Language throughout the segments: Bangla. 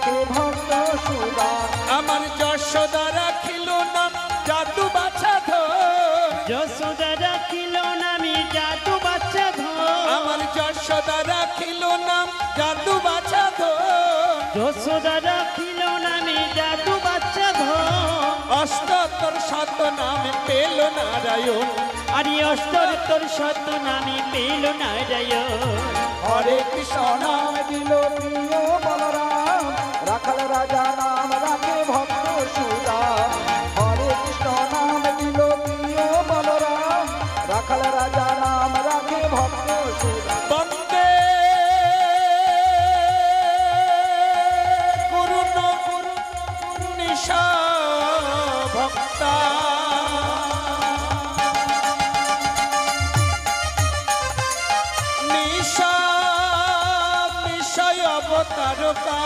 রাখে ভক্ত সুদা। আমার যশোদা রাখিল নাম জাদু বাছা ধর, যশোদা রাখিল নামি জাদু বাচ্চা ধর, আমার যশোদা রাখিল নাম জাদু বাছা ধর, যশোদা রাখিল নামি জাদু বাচ্চা ধর। অষ্টোত্তর শত নামে পেল নারায়ণ, আরে অষ্টোত্তর শত নামে পেল নারায়ণ। হরে কৃষ্ণ নাম দিল প্রিয় বলরাম, রাখাল রাজা নাম রাখে ভক্ত সুদা। হরে কৃষ্ণ নাম দিল প্রিয় বলরাম, রাখাল রাজা নাম রাখে ভক্ত সুদা। বন্দে গুরু গুরু নিশা ভক্তা, নিশা নিশয় অবতারকা,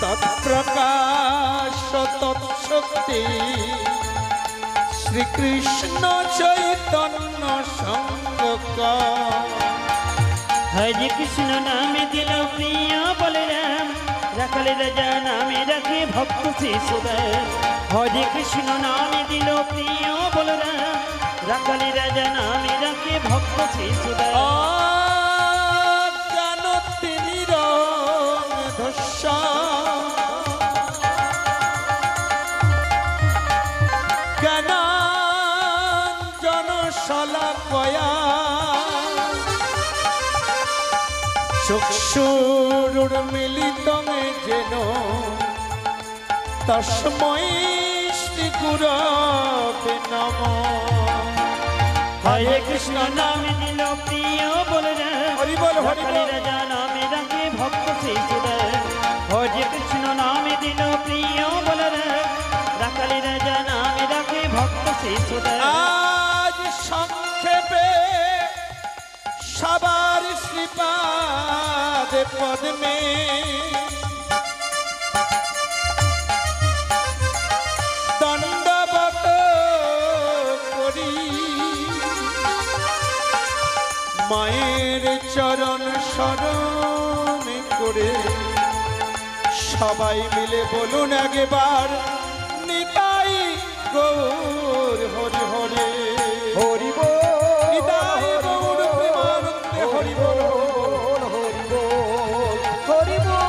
তৎপ্রকাশ তৎশক্তি শ্রীকৃষ্ণ চৈতন্য সঙ্গক। হরে কৃষ্ণ নামে দিল প্রিয় বলরাম, রাখাল রাজা নামে রাখে ভক্ত শিশুদাম। হরে কৃষ্ণ নামে দিল প্রিয় বলরাম, রাখাল রাজা নামে রাখে ভক্ত শিশুদাম। অজ্ঞান তিনি রং ধস্য, জ্ঞানাঞ্জন শলাকয়া, চক্ষুরুর্মিলিতং যেন তস্मै শ্রী গুরবে নমঃ। হরে কৃষ্ণ নামে দিল প্রিয় বলরাম, হরি বল হরি রাখাল বল। রাজা নামে রাখে ভক্ত শিশুদাম। হরে কৃষ্ণ নামে দিল প্রিয় বলরাম, রাখাল রাজা নামে রাখে ভক্ত শিশুদাম। আজ সংক্ষেপে সবার শ্রীপাদ পদ্মে দণ্ডবত করি, মায়ের চরণ শরণ করে সবাই মিলে বলুন একবার নিতাই গৌর হরি হরে। হরি বল, নিতাই গৌর প্রেমানন্দে হরি বল। হরি বল, হরি বল,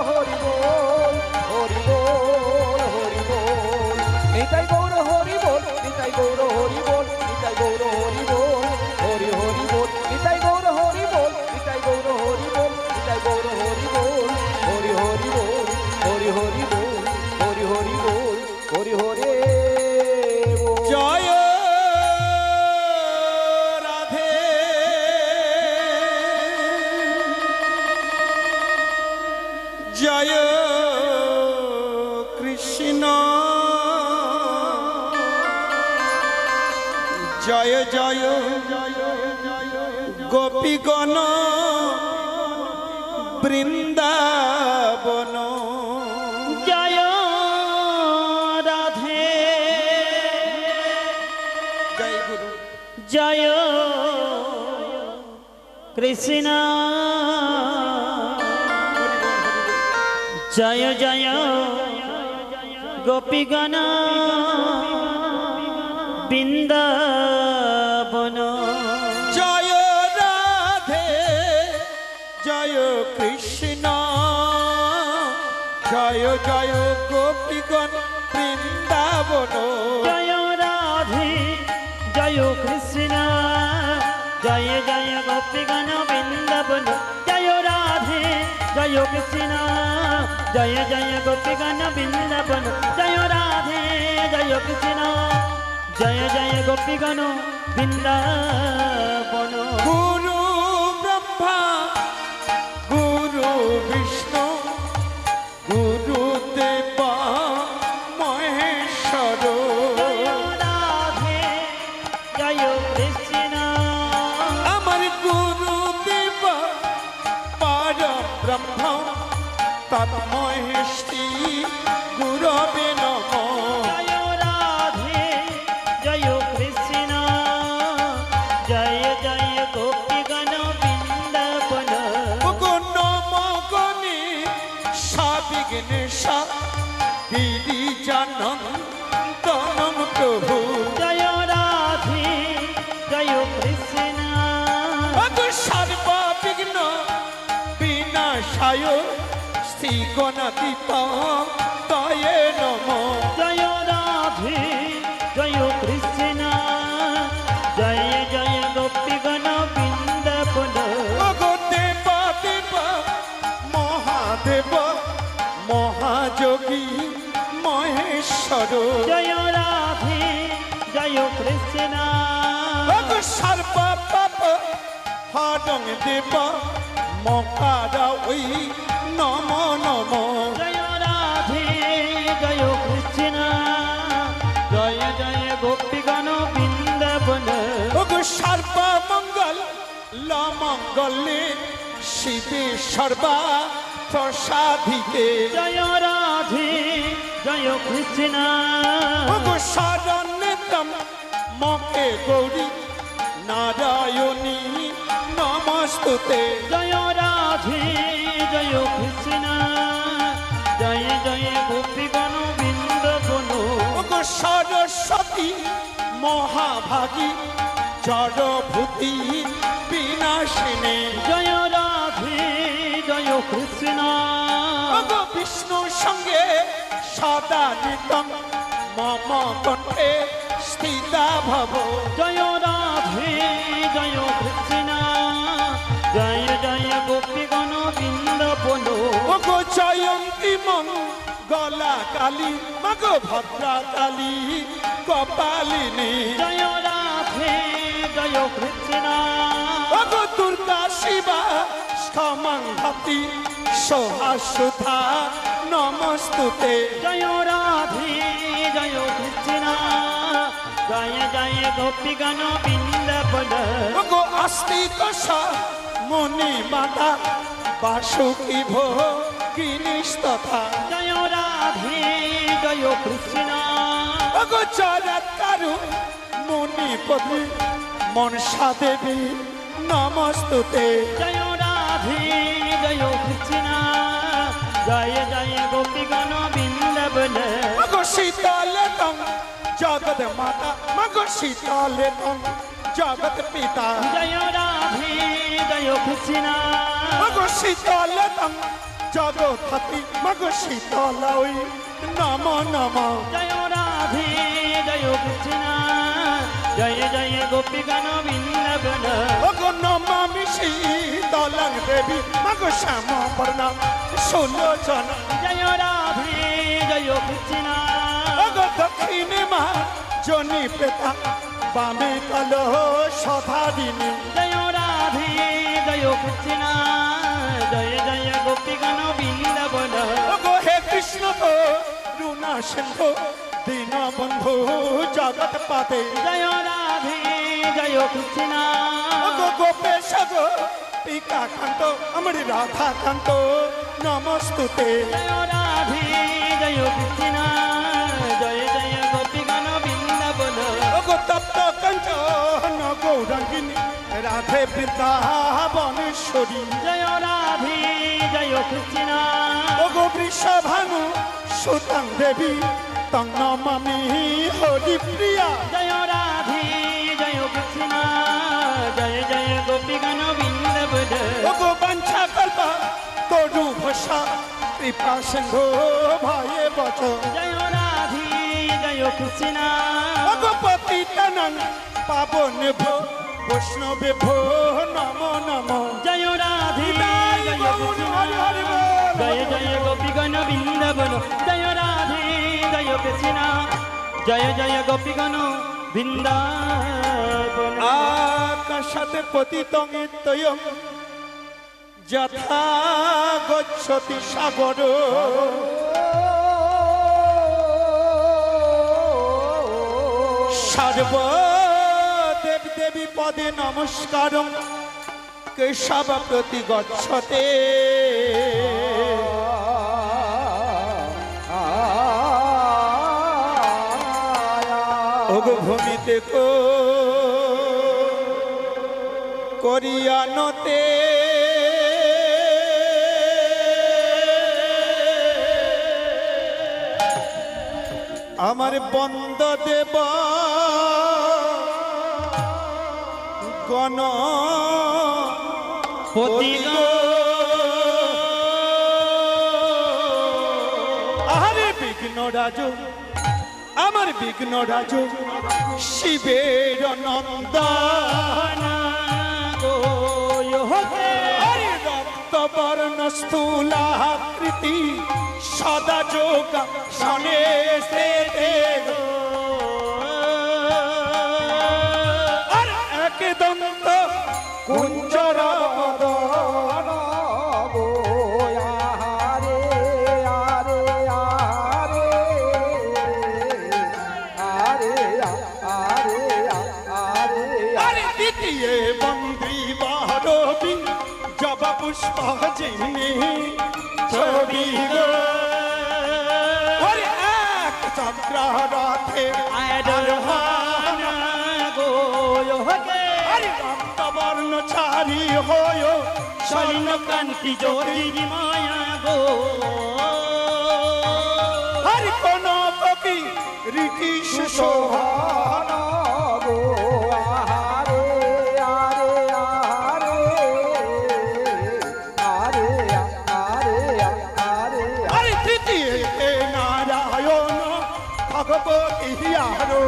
হরি বল, হরি বল, হরি বল। নিতাই গৌর হরি বল, নিতাই গৌর হরি বল, নিতাই গৌর হরি বল, হরি হরি বল। নিতাই গৌর হরি বল, নিতাই গৌর হরি বল, নিতাই গৌর হরি বল, হরি হরি বল, হরি হরি বল, হরি হরি বল, হরি হরি বল। জয় রাধে, জয় কৃষ্ণ, জয় জয় গোপীগণ বৃন্দাবন। জয় রাধে, জয় গুরু। জয় কৃষ্ণ, জয় জয় গোপীগণ বৃন্দাবন। জয় রাধে, জয় কৃষ্ণ, জয় জয় গোপীগণ বৃন্দাবন। জয় রাধে, জয় কৃষ্ণ, জয় জয় গোপীগণ বৃন্দাবন। জয় রাধে, জয় কৃষ্ণ, জয় জয় গোপীগণ বৃন্দাবন। জয় রাধে, জয় কৃষ্ণ, জয় জয় গোপীগণ বৃন্দাবন। গুরু ব্রহ্মা, গুরু বিষ্ণু, গুরুদেব মহেশ্বর। জয় রাধে, জয় কৃষ্ণ, আমার গুরুদেব পর ব্রহ্ম তন্মহেষ্টি গুরবে নমঃ। জয় রাধে, জয় কৃষ্ণ, জয় জয় গোপীগণ বৃন্দাবন। নম গিরিশা গিরিজানন্দনম প্রভু জয় রাধে জয় কৃষ্ণ সর্ববিঘ্ন বিনাশায় শ্রী গণাতীত তয়ে নমঃ জয় রাধে জয় কৃষ্ণ জয় জয় গোপীগণ বৃন্দাবন ওগো দেব দেব মহাদেব মহাযোগী মহেশ্বর জয় রাধে জয় কৃষ্ণ ওগো সর্ব পাপ হরং দেব মকারা ওই নম নম জয় রাধে জয় কৃষ্ণ জয় জয় গোপীগণ বৃন্দাবন ওগো সর্বমঙ্গল লমঙ্গলে শিবে সর্বা প্রসাদিতে জয় রাধে জয় কৃষ্ণ ওগো শরণ্যতম মকে গৌরী নারায়ণী নমস্তুতে জয় রাধে জয় কৃষ্ণ জয় জয় গোপীগণ বৃন্দাবন ওগো সরস্বতী মহাভাগী জড়ভূতি বিনাশিনী জয় রাধে জয় কৃষ্ণ ওগো বিষ্ণুর সঙ্গে সদা নিতম মম কণ্ঠে স্থিতা ভব জয় রাধে জয় কৃষ্ণ জয় জয় গোপীগণ বৃন্দাবন ওগো জয়ন্তী মঙ্গলা কালী মাগো ভদ্রা কালী কপালিনী জয় রাধে জয় কৃষ্ণ ওগো দুর্গা শিবা স্থমং ভক্তি সোহাসুধা নমস্তুতে জয় রাধে জয় কৃষ্ণ জয় জয় গোপীগণ বৃন্দাবন ওগো আস্তিক মনি মাতা বাসুকি ভোগিনীশ তথা জয় রাধে জয় কৃষ্ণ ওগো জগৎকারু মুনিপতি মনসা দেবী নমস্তুতে জয় রাধে জয় কৃষ্ণ জয় জয় গোপীগণ বৃন্দাবন ওগো শীতলতম জগৎ মাতা মগো শীতলতম জগৎ পিতা জয় রাধে জয় কৃষ্ণ মগো শীতলতম জগৎপতি মগো শীতল ওই নম নম জয় রাধে জয় কৃষ্ণ জয় জয় গোপীগণ বৃন্দাবন ওগো নমামি শীতলং দেবী মগো শ্যাম বর্ণা সুলোচন জয় রাধে জয় কৃষ্ণ ওগো দক্ষিণে মা জনি পেতা বামে কালো সধারিণী জয় রাধে জয় কৃষ্ণ জয় জয় গোপীগণ বৃন্দাবন ওগো হে কৃষ্ণ তো রুনা সিন্ধু দীন বন্ধু জগৎ পাতে জয় রাধে জয় কৃষ্ণ ওগো গোপেশ গো পিকা কান্ত আমার রাধা কান্ত নমস্তুতে জয় রাধে জয় কৃষ্ণ জয় জয় গোপীগণ বৃন্দাবন ওগো তপ্ত কাঞ্চন গৌরাঙ্গিনী রাধে বৃন্দাবনেশ্বরী জয় রাধে জয় কৃষ্ণ ওগো বৃষভানু সুতাং দেবী তং নমামি হরি প্রিয়া জয় রাধে জয় কৃষ্ণ জয় জয় গোপীগণ বৃন্দাবন ওগো বাঞ্ছা কল্প তরু ভসা কৃপা সিন্ধু ভয়ে বচ জয় রাধে জয় কৃষ্ণ ওগো পতিতানং পাবন ভো বৈষ্ণবে ভো নম নম জয় রাধে জয় কৃষ্ণ জয় জয় গোপীগণ বৃন্দাবন জয় রাধে জয় কৃষ্ণ জয় জয় গোপীগণ বৃন্দাবন আকাশাতে পতিতং তয়ং যথা গচ্ছতি সাগর সর্ব দেব দেবী পদে নমস্কারম কেশব প্রতি গচ্ছতে ওগো ভূমিতে করিয়ানতে আমার বন্দ দেব গণ আরে বিঘ্ন রাজু আমার বিঘ্ন রাজু শিবের নন্দন রক্তবর্ণ স্থূলাকৃতি সদা যোগা শনে আর এক দন্ত কুঞ্জর মদন গো আহারে আরে আরে আরে আরে আরে আরে দ্বিতীয় বন্দি বারবি জবা পুষ্প জিনি ছবি গো আরে এক চক্র রাধে আরে রক্তবর্ণ ছাড়ি হয় শৈল কান্তি জ্যোতির মায়া গো আর কোন কবি রীতি সুশোভন গো আহারে আরে আরে আরে আরে আরে আরে তৃতীয় নারায়ণ ভগবতী আরো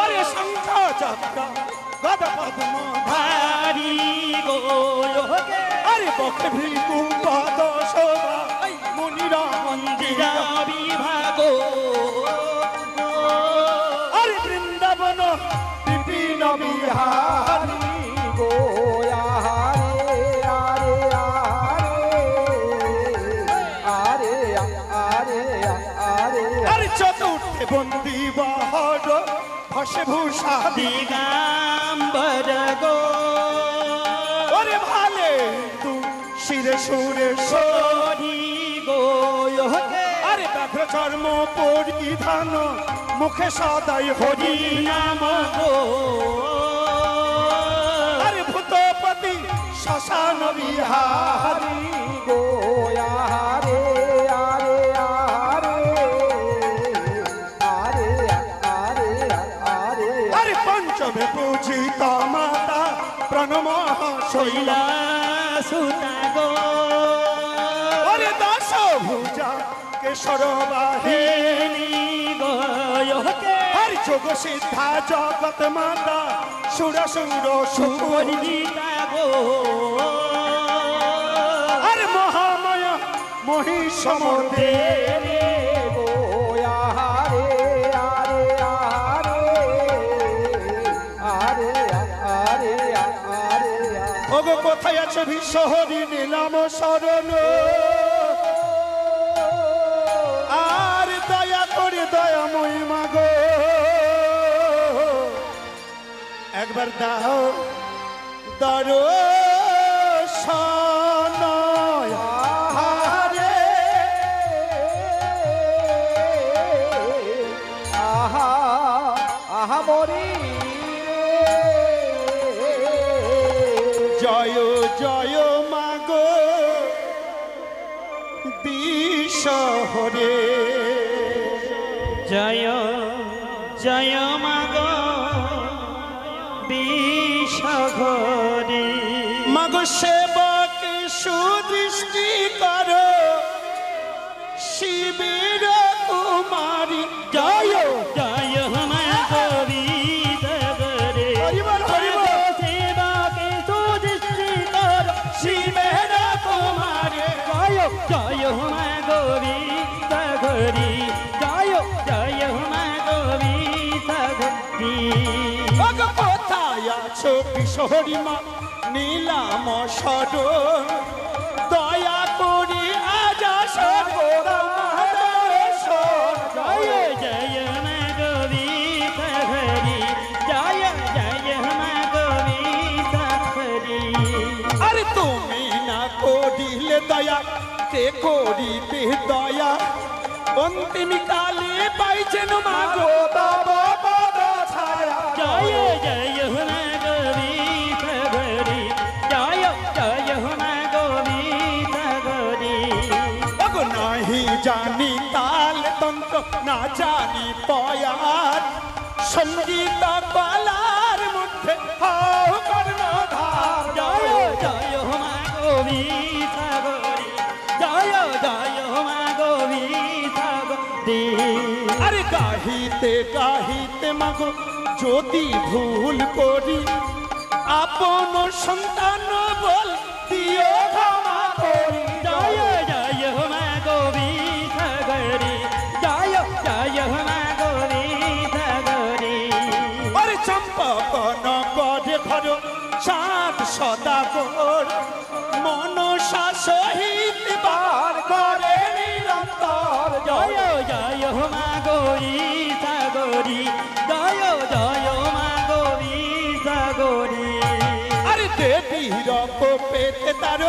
আরে শঙ্খ চক্র গদ পদ্ম ধারি গো আরে বক্ষে ভৃগু পদ শোভা মুনিরা মন্দিরা বিভাগ আরে বৃন্দাবন বিপিন বিহারী গো আহারে আরে আরে আরে আরে আরে চতুর্থে বন্দি বাহর ভসে ভূষা দিগাম্বর গো ওরে ভালে তু শিরে সুরে হরি গো আরে ব্যাঘ্র চর্ম পরিধান মুখে সদাই হরি নাম গো আরে ভূতপতি শ্মশান বিহারী গো আহারে আরে আরে আরে আরে আরে পঞ্চমে পূজিত মাতা প্রণম শৈলা সুতা গো ওরে দশ ভুজা কেশর বাহে গো হরি যোগ সিদ্ধা জগত মাতা সুর সুর সুর পরিতা গো আরে মহামায়া মহিষমদে গো আহারে আরে আরে আরে আরে ওগো কোথায় আছে বিশ্বহরি নিলাম শরণ আর দয়া করে দয়াময়ী মাগো একবার দাও দর্শন আহারে আহা আহা মরি জয় জয় মাগো বিশ্বহরে জয় জয় মাগ বিষঘরে মাগো সেবক সুদৃষ্টি করো শিবির কুমারী জয় জয় মাগ বিষঘরে হরিবল, হরিবল। সেবাকে সুদৃষ্টি কর শিবের কুমারে জয় জয় মাগ বিষঘরে জয় জয় মাগ বিষঘরে মাগো কোথায় আছো কিশোরী মা নীলাম সরণ দয়া করি আজ সর্বদর্শন জয় জয় মাগ বিষঘরে জয় জয় মাগ বিষঘরে আরে তুমি না করিলে দয়া কে করিবে দয়া অন্তিম কালে পাইছেন মাগো তব পদ ছায়া জয় জয় মাগ বিষঘরে জয় জয় মাগ বিষঘরে ওগো নাহি জানি না জানি পয়ার সঙ্গীত কলার মধ্যে হাও কর্ণধার জয় জয় মা গোবিতা গরি জয় জয় মা গোবিতা গরি আরে গাহিতে গাহিতে মাগো যদি ভুল করি আপন সন্তান বল দিও ক্ষমা করি জয় জয় মা গোবিতা গরি জয় জয় মা গোবিতা গরি আরে চম্পকন করে ঘর সাত সদাগর মনসা সহিত বার করে নিরন্তর জয় জয় মা গোবিতা গরি জয় জয় মা গোবিতা গরি আরে দেবীর কোপেতে তার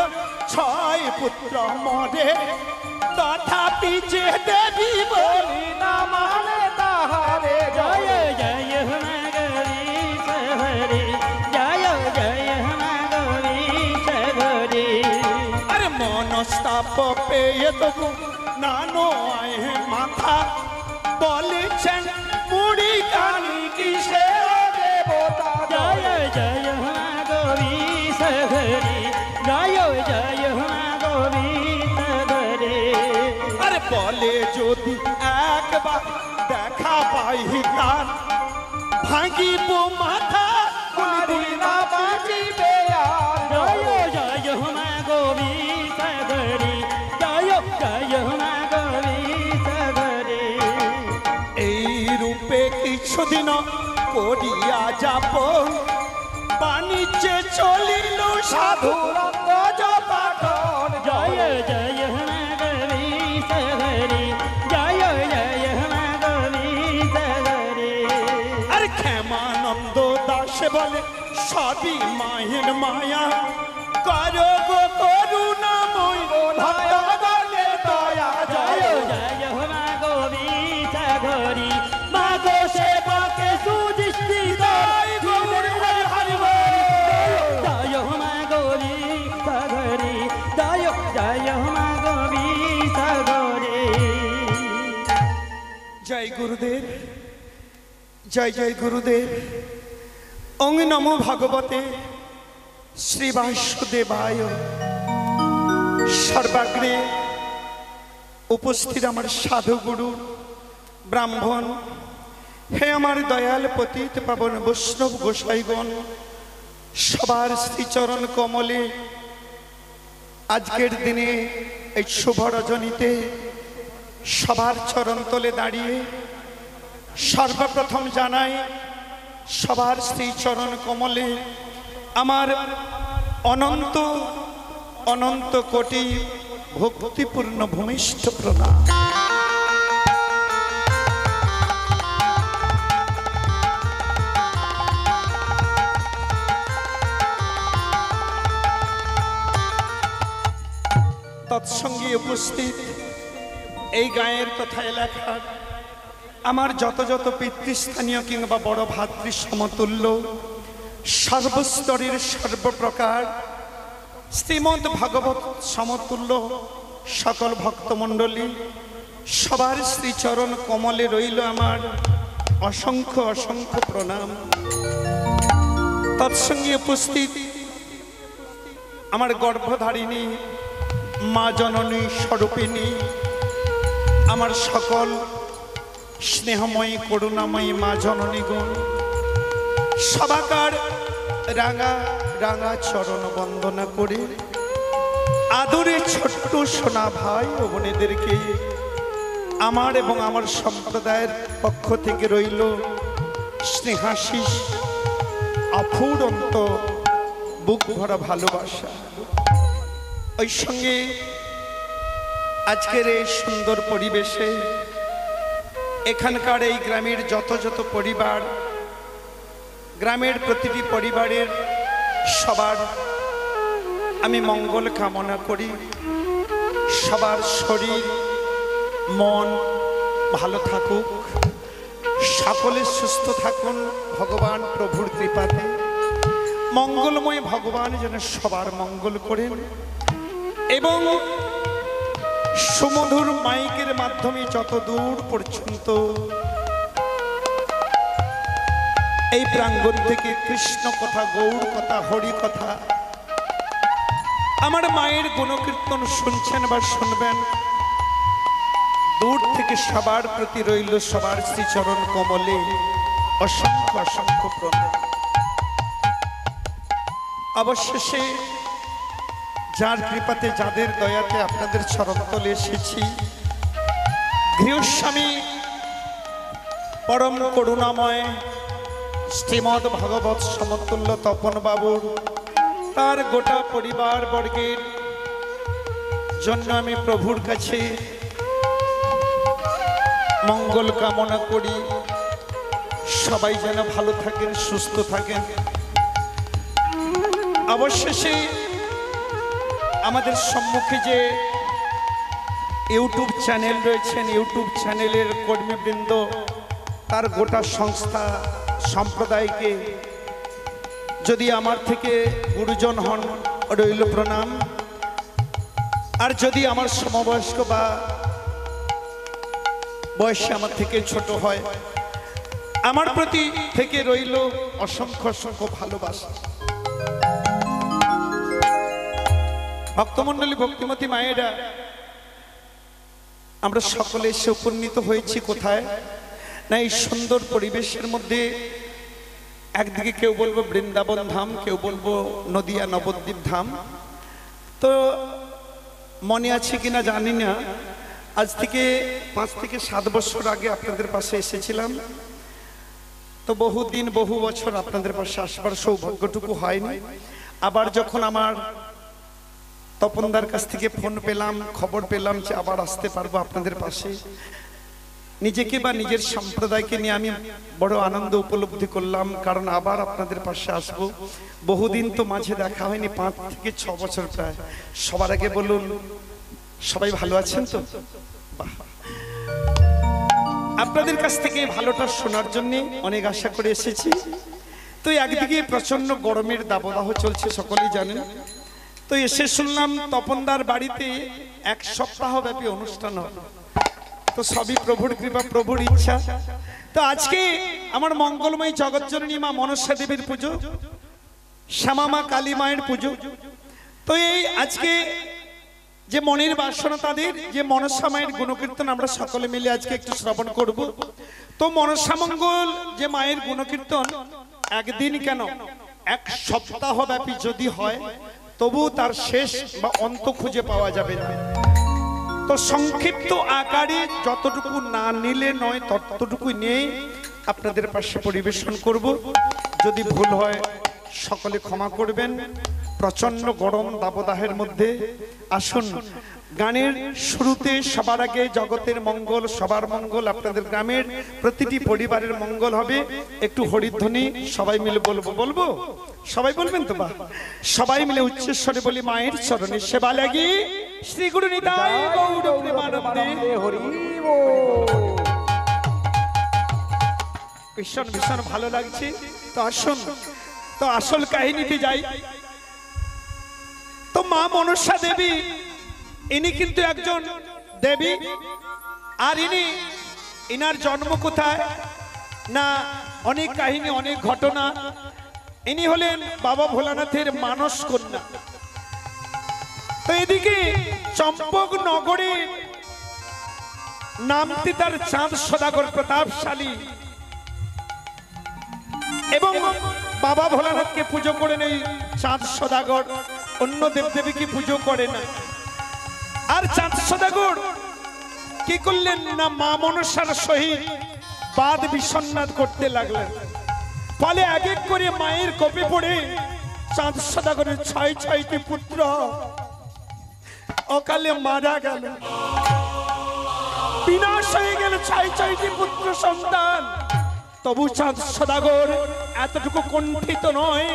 ছয় পুত্র মরে তথাপি যে দেবী বলি না মানে তাহারে জয় জয় মা গোবিতা গরি জয় জয় মা গোবিতা গরি আরে মনস্তাপ পেয়ে তবু নানো আয় মাথা বলেছেন মুড়ি কানি কিসে দেবতা জয় জয় মা গোবিতা গরি জয় জয় মা গোবিতা গরি আরে বলে যদি একবার দেখা পাই তার ভাঙিব মাথা পারি না বাঁচিবে আর জয় জয় মা গোবিতা গরি জয় জয় মা গোবিতা গরি এই রূপে কিছুদিন করিয়া যাব বাণিজ্যে চলিল সাধু সাধুরঙ্গ জপাঠন জয় জয় মা গোবিতা গরি জয় জয় মা গোবিতা গরি আর ক্ষেমানন্দ দাস বলে সবই মায়ের মায়া করো গো করুণাময় ভগবানের দয়া জয় জয় জয় মা গোবিতা গরি মা গো সেবাকে সুদৃষ্টি দাই গৌর হরি হরি জয় মা গোবিতা গরি জয় জয় মা গোবিতা গরি জয় গুরুদেব জয় জয় গুরুদেব অং নমো ভগবতে শ্রী বাসুদেবায় সর্বাগ্রে উপস্থিত আমার সাধুগুরু ব্রাহ্মণ হে আমার দয়াল পতিত পাবন বৈষ্ণব গোসাইগণ সবার শ্রীচরণ কমলে আজকের দিনে এই শুভ রজনীতে সবার চরণ তলে দাঁড়িয়ে সর্বপ্রথম জানাই সবার শ্রীচরণ কমলে আমার অনন্ত অনন্ত কোটি ভক্তিপূর্ণ ভূমিষ্ঠ প্রণাম। তৎসঙ্গে উপস্থিত এই গায়ের তথা এলাকার আমার যত যত পিতৃস্থানীয় কিংবা বড় ভাতৃ সমতুল্য সর্বস্তরের সর্বপ্রকার শ্রীমদ্ ভাগবত সমতুল্য সকল ভক্তমণ্ডলী সবার শ্রীচরণ কমলে রইল আমার অসংখ্য অসংখ্য প্রণাম। তৎসঙ্গে উপস্থিত আমার গর্ভধারিণী মা জননী স্বরূপিণী আমার সকল স্নেহময়ী করুণাময়ী মা জননীগণ সবাকার রাঙা রাঙা চরণ বন্দনা করে আদরে ছোট্ট সোনা ভাই ও বোনেদেরকে আমার এবং আমার সম্প্রদায়ের পক্ষ থেকে রইল স্নেহাশিস অফুরন্ত বুক ভরা ভালোবাসা। ওই সঙ্গে আজকের এই সুন্দর পরিবেশে এখানকার এই গ্রামের যত যত পরিবার গ্রামের প্রতিটি পরিবারের সবার আমি মঙ্গল কামনা করি, সবার শরীর মন ভালো থাকুক, সকলে সুস্থ থাকুন ভগবান প্রভুর কৃপাতে। মঙ্গলময় ভগবান যেন সবার মঙ্গল করেন এবং সুমধুর মাইকের মাধ্যমে যত দূর পর্যন্ত এই প্রাঙ্গণ থেকে কৃষ্ণ কথা, গৌর কথা, হরি কথা, আমার মায়ের গুণকীর্তন শুনছেন বা শুনবেন, দূর থেকে সবার প্রতি রইল সবার শ্রীচরণ কমলে অসংখ্য অসংখ্য প্রণাম। অবশেষে যার কৃপাতে, যাদের দয়াতে আপনাদের চরণতলে এসেছি, গৃহস্বামী পরম করুণাময় শ্রীমদ্ ভাগবত সমতুল্য তপন বাবুর তার গোটা পরিবার বর্গের জন্য আমি প্রভুর কাছে মঙ্গল কামনা করি। সবাই যেন ভালো থাকেন, সুস্থ থাকেন। অবশেষে আমাদের সম্মুখে যে ইউটিউব চ্যানেল রয়েছেন, ইউটিউব চ্যানেলের কর্মীবৃন্দ, তার গোটা সংস্থা সম্প্রদায়কে যদি আমার থেকে গুরুজন হন, রইল প্রণাম। আর যদি আমার সমবয়স্ক বা বয়সে আমার থেকে ছোট হয়, আমার প্রতি থেকে রইল অসংখ্য অসংখ্য ভালোবাসা। ভক্তমণ্ডলী, ভক্তিমতী মায়েরা, আমরা সকলে এসে উপনীত হয়েছি কোথায় না, এই সুন্দর পরিবেশের মধ্যে। একদিকে কেউ বলবো বৃন্দাবন ধাম, কেউ বলবো নদিয়া নবদ্বীপ ধাম। তো মনে আছে কিনা জানি না, আজ থেকে 5 থেকে 7 বছর আগে আপনাদের পাশে এসেছিলাম। তো বহুদিন, বহু বছর আপনাদের পাশে আসবার সৌভাগ্যটুকু হয়নি। আবার যখন আমার তপনদার কাছ থেকে ফোন পেলাম, খবর পেলাম যে আবার আসতে পারবো আপনাদের পাশে, নিজেকে বা নিজের সম্প্রদায়কে নিয়ে আমি বড় আনন্দ উপলব্ধি করলাম। কারণ আবার আপনাদের পাশে আসবো। বহুদিন তো মাঝে দেখা হয়নি, 5 থেকে 6 বছর প্রায়। সবার আগে বলুন, সবাই ভালো আছেন তো? বাহ, আপনাদের কাছ থেকে ভালোটা শোনার জন্য অনেক আশা করে এসেছি। তো একদিকে প্রচন্ড গরমের দাবদাহ চলছে, সকলেই জানেন। তো এসে শুনলাম তপনদার বাড়িতে 1 সপ্তাহ ব্যাপী অনুষ্ঠান হবে। তো সবই প্রভুর কৃপা, প্রভুর ইচ্ছা। তো আজকে আমার মঙ্গলময়ী জগৎজননী মা মনসা দেবীর পুজো, শ্যামা মা কালী মায়ের পুজো। তো এই আজকে যে মনের বাসনা, তাদের যে মনসা মায়ের গুণকীর্তন আমরা সকলে মিলে আজকে একটু শ্রবণ করব। তো মনসা মঙ্গল যে মায়ের গুণকীর্তন একদিন কেন 1 সপ্তাহ ব্যাপী যদি হয়, তবু তার শেষ বা অন্ত খুঁজে পাওয়া যাবে না। তো সংক্ষিপ্ত আকারে যতটুকু না নিলে নয়, ততটুকু নিয়ে আপনাদের পাশে পরিবেশন করব। যদি ভুল হয় সকলে ক্ষমা করবেন। প্রচন্ড গরম দাবদাহের মধ্যে আসুন, গানের শুরুতে সবার আগে জগতের মঙ্গল, সবার মঙ্গল, আপনাদের গ্রামের প্রতিটি পরিবারের মঙ্গল হবে। একটু হরিধ্বনি সবাই মিলে বলবো, সবাই বলবেন তো? বা সবাই মিলে উচ্চস্বরে বলি, মায়ের চরণে সেবা লাগি, শ্রী গুরু নিতাই গৌর প্রেমানন্দে হরি বল। ভীষণ ভীষণ ভালো লাগছে। তো আসুন, তো আসল কাহিনীতে যাই। তো মা মনসা দেবী, ইনি কিন্তু একজন দেবী। আর ইনার জন্ম কোথায় না, অনেক কাহিনী, অনেক ঘটনা। ইনি হলেন বাবা ভোলানাথের মানস কন্যা। তো এদিকে চম্পক নগরে নামটি তার চাঁদ সদাগর প্রতাপশালী, এবং বাবা ভোলানাথকে পুজো করেন এই চাঁদ সদাগর, অন্য দেবদেবীকে পুজো করে না। আর চাঁদ সদাগর কি করলেন না, মা মনসার সহিত বাদ বিসন্নাদ করতে লাগলেন। ফলে এক এক করে মায়ের কোপে পড়ে চাঁদ সদাগরের 6টি পুত্র অকালে মারা গেল, বিনাশ হয়ে গেল 6টি পুত্র সন্তান। তবু চাঁদ সদাগর এতটুকু কণ্ঠিত নয়,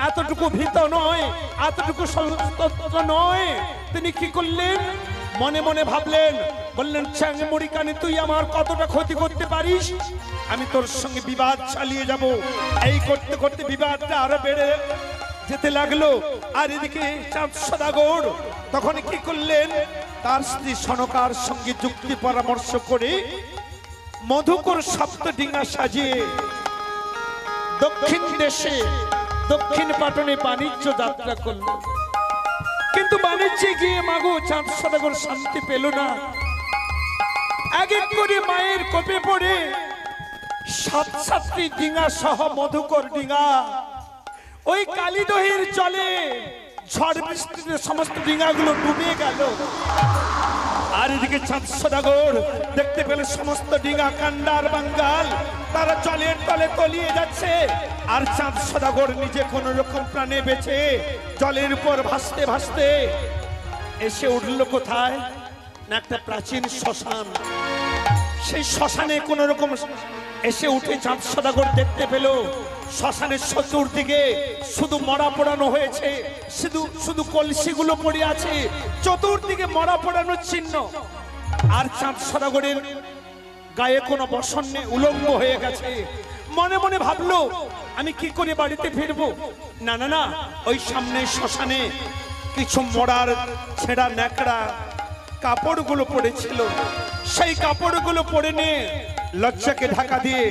এতটুকু ভীত নয়, এতটুকু সন্তপ্ত নয়। তিনি কি করলেন, মনে মনে ভাবলেন, বললেন, চ্যাংমুড়ি কানে তুই আমার কতটা ক্ষতি করতে পারিস, আমি তোর সঙ্গে বিবাদ চালিয়ে যাব। এই করতে করতে বিবাদটা আরো বেড়ে যেতে লাগলো। আর এদিকে চাঁদ সদাগর তখন কি করলেন, তার স্ত্রী সনকার সঙ্গে যুক্তি পরামর্শ করে মধুকর সপ্ত ডিঙা সাজিয়ে দক্ষিণ দেশে দক্ষিণ পাটনে বাণিজ্য যাত্রা করল। কিন্তু বাণিজ্যে গিয়ে মাগো চাঁদ সদাগর শান্তি পেল না। এক এক করে মায়ের কোপে পড়ে সাত সাতটি ডিঙা সহ মধুকর ডিঙা ওই কালীদহের জলে ঝড় বৃষ্টিতে সমস্ত ডিঙাগুলো ডুবে গেল। আর এদিকে চাঁদ সদাগর দেখতে পেলে সমস্ত ডিঙা কান্ডার বাঙ্গাল তারা জলের তলে তলিয়ে যাচ্ছে। আর চাঁদ সদাগর নিজে কোন রকম প্রাণে বেঁচে জলের উপর ভাসতে ভাসতে এসে উঠল কোথায় না একটা প্রাচীন শ্মশান। সেই শ্মশানে কোন রকম এসে উঠে চাঁদ সদাগর দেখতে পেল শ্মশানের চতুর্দিকে শুধু মরা পোড়ানো হয়েছে, শুধু কলসিগুলো পড়ে আছে, চতুর্দিকে মরা পোড়ানোর চিহ্ন। আর চাঁদ সদাগরের গায়ে কোনো বসন নেই, উলঙ্গ হয়ে গেছে। মনে মনে ভাবলো আমি কি করে বাড়িতে ফিরবো। না না না, ওই সামনে শ্মশানে কিছু মরার ছেঁড়া ন্যাকড়া কাপড়গুলো পড়েছিল, সেই কাপড়গুলো পরে নিয়ে লজ্জাকে ঢাকা দিয়ে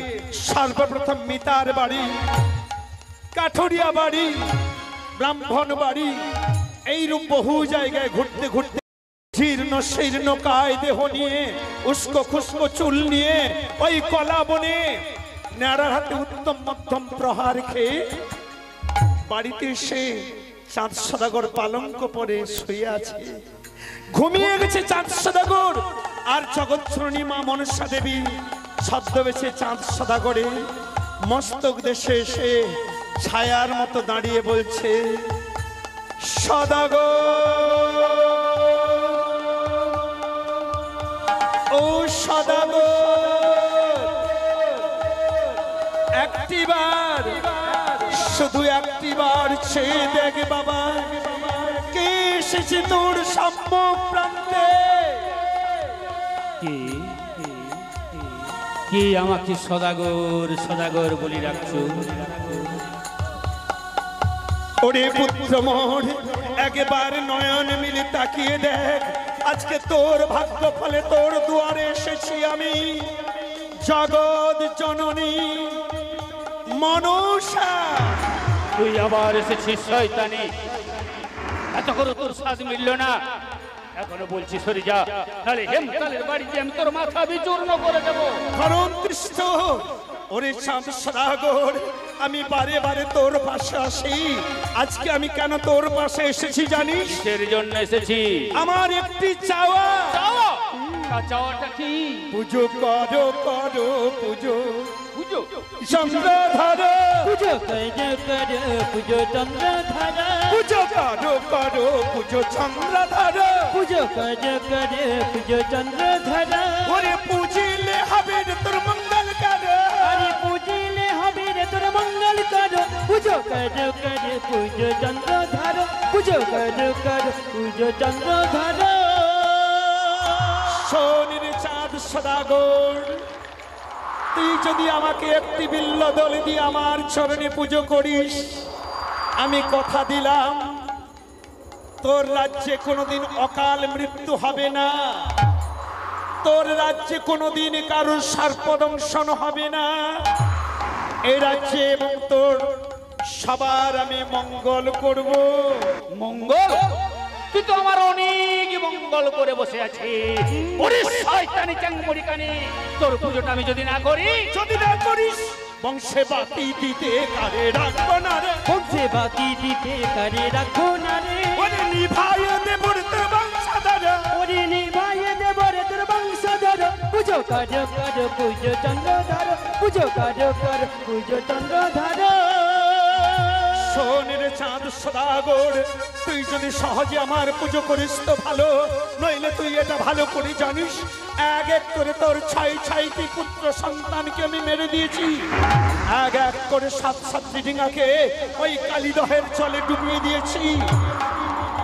সর্বপ্রথম মিতার বাড়ি, কাঠুরিয়া বাড়ি, ব্রাহ্মণ বাড়ি, এইরূপ বহু জায়গায় ঘুরতে ঘুরতে জীর্ণ শীর্ণ কায় দেহ নিয়ে উস্কো খুস্কো চুল নিয়ে ওই কলা বনে ন্যাড়ার হাতে উত্তম মধ্যম প্রহার খেয়ে বাড়িতে এসে চাঁদ সদাগর পালঙ্ক পরে শুয়ে আছে। ঘুমিয়ে গেছে চাঁদ সদাগর। আর জগৎজননী মা মনসা দেবী ছদ্মবেশে চাঁদ সদাগরে মস্তক দেশে এসে ছায়ার মতো দাঁড়িয়ে বলছে, সদাগর ও সদাগর, একটিবার শুধু একটিবার চেয়ে দেখ বাবা, কে এসেছে তোর সম্মুখ প্রান্তে। কি আমাকে সদাগর সদাগর বলি রাখছো? ওরে পুত্র মোর, একবার নয়ন মিলে তাকিয়ে দেখ, আজকে তোর ভাগ্য ফলে তোর দুয়ারে এসেছি আমি, জগৎ জননী মনসা। তুই আবার এসেছিস শয়তানি, এত করে তোর সাজ মিলল না, এখনো বলছি সরে যা, নাহলে হেমকালের বাড়িতে আমি তোর মাথা বিচূর্ণ করে দেবো। হরণ কৃষ্ণ, ওরে চাঁদ সদাগর, আমি বারে বারে তোর পাশে আসি, আজকে আমি কেন তোর পাশে এসেছি জানিস? কিসের জন্য এসেছি? আমার একটি চাওয়া। চাওয়া? চাওয়াটা কি? পুজো করো করো পুজো, পুজো চন্দ্রধর, পুজো কর পুজো চন্দ্রধর, পুজো করো করো পুজো চন্দ্রধর, পুজো কর পুজো চন্দ্রধর। ওরে পুজিলে হবে রে তোর মঙ্গল কর, আরে পুজিলে হবে রে তোর মঙ্গল কর, পুজো কর পুজো চন্দ্রধর, পুজো কর পুজো চন্দ্রধর। শোন রে চাঁদ সদাগর, তুই যদি আমাকে একটি বিল্ল দল দিয়ে আমার চরণে পুজো করিস, আমি কথা দিলাম তোর রাজ্যে কোনোদিন অকাল মৃত্যু হবে না, তোর রাজ্যে কোনোদিন কারোর সর্পদংশন হবে না, এই রাজ্যে এবং তোর সবার আমি মঙ্গল করব। মঙ্গল? তুই তো আমার অনেক মঙ্গল করে বসে আছি। ওরে শয়তানি চাঙ্গুরি কানি, তোর পুজোটা আমি যদি না করি, যদি না করিস বংশে বাতি দিতে কারে রাখবো না রে, বংশে বাতি দিতে কারে রাখো না রে, ওরে নিভাইয়ে দেব রে তোর বংশধর, ওরে নিভাইয়ে দেব রে তোর বংশধর। পুজো কর পুজো চন্দ্রধর, পুজো কর পুজো চন্দ্রধর। শোন রে চাঁদ সদাগর, তুই যদি সহজে আমার পুজো করিস তো ভালো, নইলে তুই এটা ভালো করে জানিস এক এক করে তোর 6টি পুত্র সন্তানকে আমি মেরে দিয়েছি, এক এক করে 7 ডিঙাকে ওই কালীদহের জলে ডুবিয়ে দিয়েছি।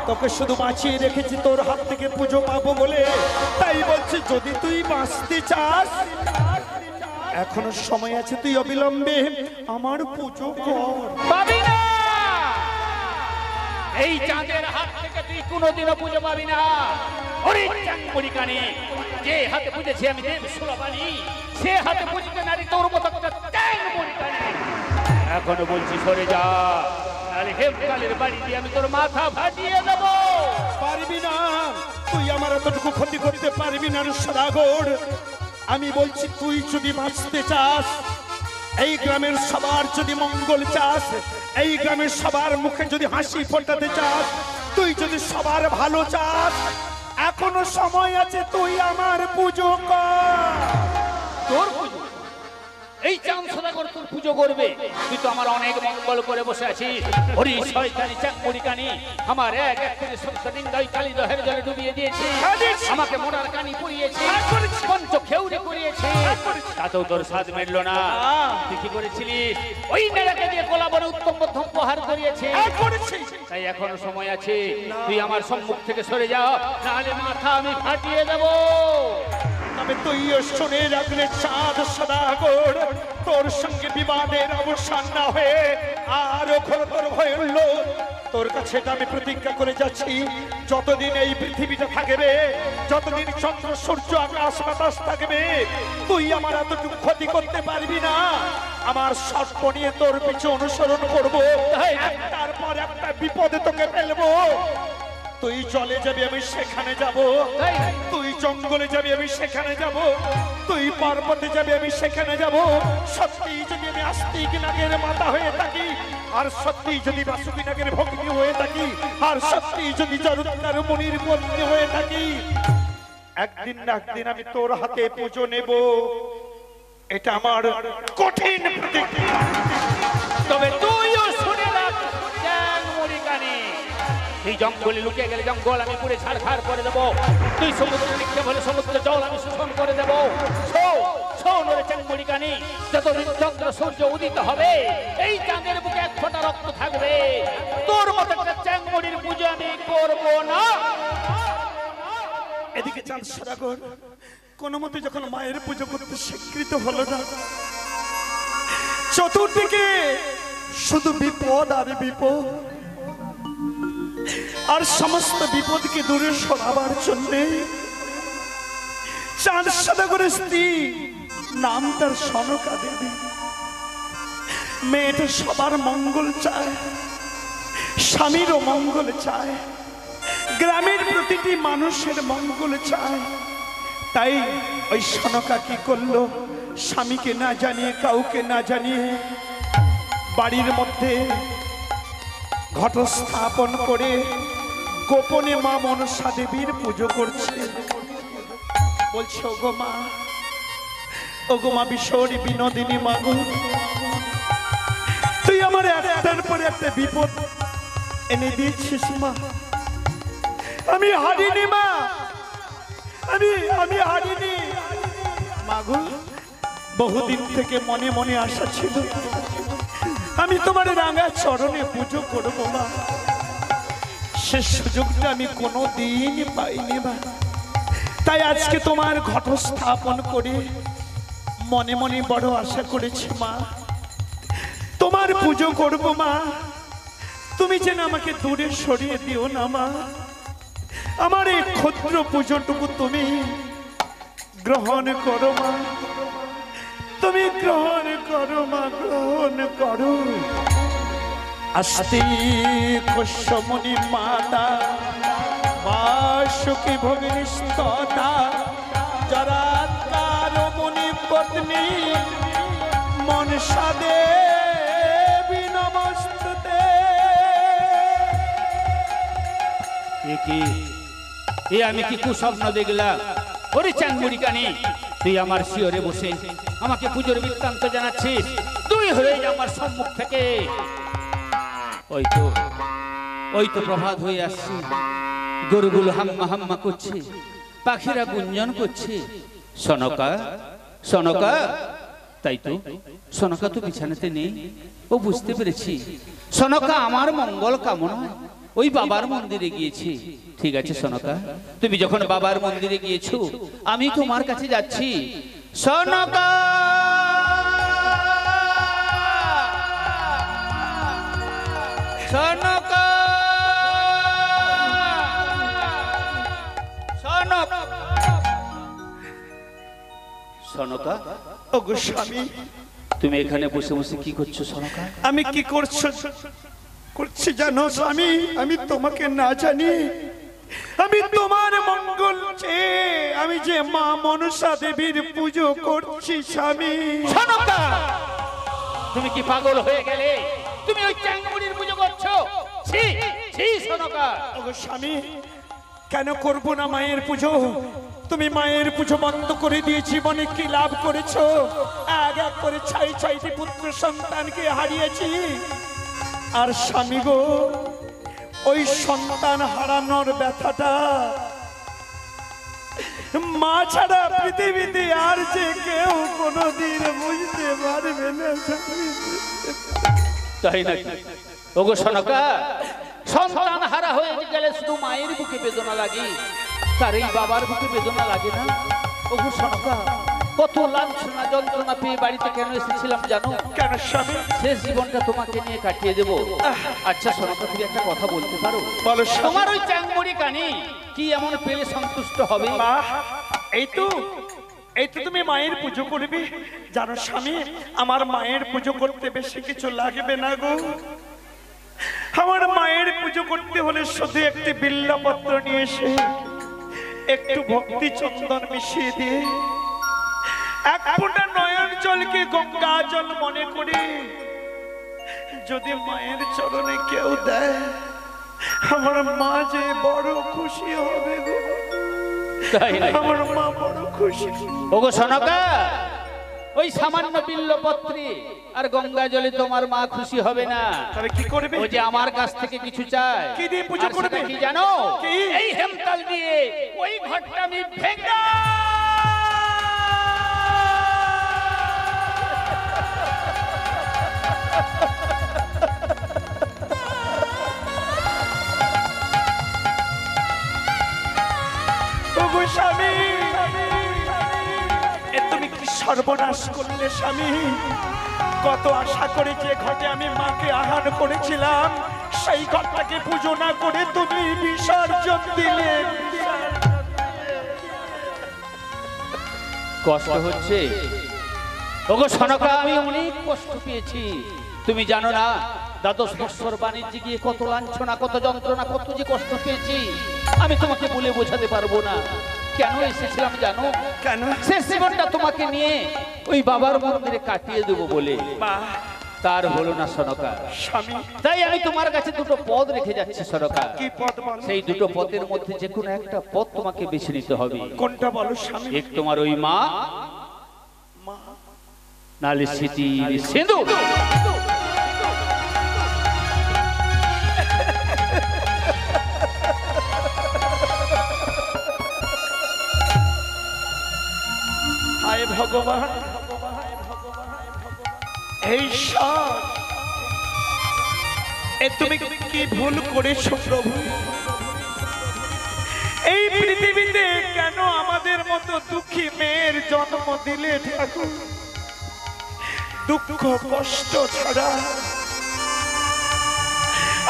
তোকে শুধু বাঁচিয়ে রেখেছি তোর হাত থেকে পুজো পাবো বলে, তাই বলছি যদি তুই বাঁচতে চাস এখনো সময় আছে, তুই অবিলম্বে আমার পুজো কর। পাবি না, এই চাঁদের হাত থেকে তুই কোনোদিনও পুজো পাবি না। ওরে চাঙ্গুরি কানে যে হাতে বুঝেছি আমি দেব সুরবানি সে হাতে বুঝতে নারী তোর মতো একটা চাঙ্গুরি কানে এখনো বলছি সরে যা নালে হেমকালের বাড়ি দিয়ে আমি তোর মাথা ফাটিয়ে দেব পারবি না, তুই আমার এতটুকু ক্ষতি করতে পারবি না সদাগর। আমি বলছি তুই যদি বাঁচতে চাস, এই গ্রামের সবার যদি মঙ্গল চাস, এই গ্রামের সবার মুখে যদি হাসি ফোটাতে চাস, তুই যদি সবার ভালো চাস, এখনো সময় আছে, তুই আমার পুজো কর। তোর পুজো এই চাঁদ সদাগর তোর পুজো করবে? তুই তো আমার অনেক মঙ্গল করে বসে আছিস। হরি শয়তানি চাঙ্গুরি কানি আমার এক এক করে সত্য ডিঙ্গাই কালি দহের জলে ডুবিয়ে দিয়েছে, আমাকে মোড়ার কানি পুড়িয়েছে, পঞ্চ খেউড়ে করিয়েছে, তাতেও তোর স্বাদ মিলল না। তুই কি করেছিলিস? ওই নেড়াকে দিয়ে কোলাবনে উত্তম মধ্যম প্রহার করিয়েছে। তাই এখনো সময় আছে, তুই আমার সম্মুখ থেকে সরে যা, নাহলে মাথা আমি ফাটিয়ে দেব। তবে তুইও শুনে রাখলে চাঁদ সদাগর, তোর সঙ্গে বিবাদের অবসান না হয়ে আরো ঘোরতর হয়ে উঠল। তোর কাছে এটা আমি প্রতিজ্ঞা করে যাচ্ছি, যতদিন এই পৃথিবীটা থাকবে, যতদিন চন্দ্র সূর্য আকাশ বাতাস থাকবে, তুই আমার এতটুকু ক্ষতি করতে পারবি না। আমার সর্প নিয়ে তোর পিছু অনুসরণ করবো, একটার পর একটা বিপদে তোকে ফেলবো। তুই চলে যাবি, আমি সেখানে যাব। তুই জঙ্গলে যাবি, আমি সেখানে যাব। তুই পর্বতে যাবি, আমি সেখানে যাব। সত্যি যদি আমি আস্তিক নাগের মাতা হয়ে থাকি, আর সত্যি যদি বাসুকি নাগের ভগ্নী হয়ে থাকি, আর সত্যি যদি জরুদার মুনির পত্নী হয়ে থাকি, একদিন না একদিন আমি তোর হাতে পুজো নেব। এটা আমার কঠিন প্রতিজ্ঞা। তবে তুইও শুনে রাখ চাঙ্গুরি কানি, এই জঙ্গলে লুকিয়ে গেলে জঙ্গল আমি পুড়ে ছাড়খাড় করে দেবো। তুই সমুদ্রে নিক্ষেপ হলে সমুদ্রে জল আমি শোষণ করে দেবো। শোন ওরে চাঙ্গুরি কানি, যতদিন চন্দ্র সূর্য উদিত হবে, এই চাঁদের বুকে এক ফোঁটা রক্ত থাকবে, তোর মতো একটা চাঙ্গুরির পুজো আমি করবো না। এদিকে চাঁদ সদাগর কোন মতে যখন মায়ের পুজো করতে স্বীকৃত হলো না, চতুর্দিকে শুধু বিপদ আর বিপদ। আর সমস্ত বিপদকে দূরে সরাবার জন্য চাঁদ সদাগরের স্ত্রী, নাম তার সনকা দেবী, মেয়েটা সবার মঙ্গল চায়, স্বামীরও মঙ্গল চায়, গ্রামের প্রতিটি মানুষের মঙ্গল চায়। তাই ওই সনকা কি করলো, স্বামীকে না জানিয়ে, কাউকে না জানিয়ে বাড়ির মধ্যে ঘটস্থাপন করে গোপনে মা মনসা দেবীর পুজো করছে। বলছে ওগো মা বিশ্বরী বিনোদিনী মাগো, তুই আমার একটার পরে একটা বিপদ এনে দিয়েছিস মা। আমি হারিনি মা, আমি হারিনি মাগো। বহুদিন থেকে মনে মনে আশা ছিল আমি তোমার রাঙা চরণে পুজো করবো মা, সে সুযোগটা আমি কোনোদিন পাইনি মা। তাই আজকে তোমার ঘটস্থাপন করে মনে মনে বড় আশা করেছি মা, তোমার পুজো করবো মা। তুমি যেন আমাকে দূরে সরিয়ে দিও না মা, আমার এই ক্ষুদ্র পুজোটুকু তুমি গ্রহণ করো মা, তুমি গ্রহণ করো মা, গ্রহণ করো। আস্তে কশ্যমণি মাতা বাসুকি ভগিষ্ঠতা জরাৎকার মুনি পত্নী মনসা দেবী নমস্তুতে। এ আমি কি কুস্বপ্ন দেখলাম? ওরে চাঙ্গুরি কানি, তুই আমার শিয়রে বসে আমাকে পুজোর বৃত্তান্ত জানাচ্ছিস? তুই হয়ে যা আমার সম্মুখ থেকে। ওই তো প্রভাত হয়ে আসছে, গরুগুলো হাম্মা হাম্মা করছে, পাখিরা গুঞ্জন করছে। সনকা, তাই তো সনকা তো বিছানাতে নেই। ও বুঝতে পেরেছি, সনকা আমার মঙ্গল কামনা ওই বাবার মন্দিরে গিয়েছে। ঠিক আছে সনকা, তুমি যখন বাবার মন্দিরে গিয়েছো, আমি তোমার কাছে যাচ্ছি। সনকা, সনকা, সনকা, ওগো স্বামী, তুমি এখানে বসে বসে কি করছো সনকা? আমি কি করছি জানো স্বামী? আমি তোমাকে না জানি, আমি তোমার মঙ্গল চেয়ে আমি যে মা মনসা দেবীর পুজো করছি স্বামী। সনকা, তুমি কি পাগল হয়ে গেলে? তুমি ওই চ্যাংমুড়ির পুজো করছো? ছি ছি সনকা। ওগো স্বামী, কেন করব না মায়ের পুজো? তুমি মায়ের পুজো বন্ধ করে দিয়ে জীবনে কি লাভ করেছো? এক এক করে 6টি পুত্র সন্তানকে হারিয়েছি। আর স্বামী গো, ওই সন্তান হারানোর ব্যথাটা মা ছাড়া পৃথিবীতে আর যে কেউ কোনোদিন বুঝতে পারবে না স্বামী। তাই নাকি? ওগো সনকা, সন্তান হারা হয়ে গেলে শুধু মায়ের বুকে বেদনা লাগে, তার এই বাবার বুকে বেদনা লাগে না? ওগো সনকা, কত লাঞ্ছনা যন্ত্রণা পেয়ে বাড়িতে কেন এসেছিলাম জানো? কেন স্বামী? শেষ জীবনটা তোমাকে নিয়ে কাটিয়ে দেবো। আচ্ছা সনকা, তুমি একটা কথা বলতে পারো? বলো স্বামী। তোমার ওই চ্যাংমুড়ি কানি কি এমন পেলে সন্তুষ্ট হবে? এই তো তুমি মায়ের পুজো করবে। জানো স্বামী, আমার মায়ের পুজো করতে বেশি কিছু লাগবে না গো। আমার মায়ের পুজো করতে হলে শুধু একটি বিল্লপত্র নিয়ে এসে একটু ভক্তি চন্দন মিশিয়ে দিয়ে এক ফোঁটা নয়ন জলকে গঙ্গা জল মনে করে যদি মায়ের চরণে কেউ দেয়, আমার মা যে বড় খুশি হবে গো। তাই নাকি? আমার মা বড় খুশি। ওগো সনকা, ওই সামান্য বিল্লপত্রে আর গঙ্গা জলে তোমার মা খুশি হবে না। তবে কি করবে? ও যে আমার কাছ থেকে কিছু চায়। কি দিয়ে পুজো আর করবে? সেটা কি জানো? কি? এই হেমতাল দিয়ে ওই ঘরটা আমি ভেঙে ওগো স্বামী, এ তুমি কি সর্বনাশ করলে স্বামী? কত আশা করে যে ঘটে আমি মাকে আহার করেছিলাম, সেই ঘরটাকে পুজো না করে তুমি বিসর্জন দিলে। কষ্ট হচ্ছে? ওগো সনকা, আমি অনেক কষ্ট পেয়েছি। তুমি জানো না, দ্বাদশ বৎসর বাণিজ্যে গিয়ে কত লাঞ্ছনা, কত যন্ত্রণা, কত যে কষ্ট পেয়েছি আমি তোমাকে বলে বোঝাতে পারবো না। কেন এসেছিলাম জানো? কেন? শেষ জীবনটা তোমাকে নিয়ে ওই বাবার মন্দিরে কাটিয়ে দেবো বলে। মা, তার হলো না সনকা। স্বামী, তাই আমি তোমার কাছে দুটো পদ রেখে যাচ্ছি সনকা। কি পদ বলো? সেই দুটো পদের মধ্যে যে কোনো একটা পদ তোমাকে বেছে নিতে হবে। কোনটা বলো স্বামী? এক তোমার ওই মা, মা, নালে স্মৃতির সিঁদুর। হায় ভগবান, এই সব এ তুমি কি ভুল করেছো প্রভু? এই পৃথিবীতে কেন আমাদের মতো দুঃখী মেয়ের জন্ম দিলে ঠাকুর? দুঃখ কষ্ট ছাড়া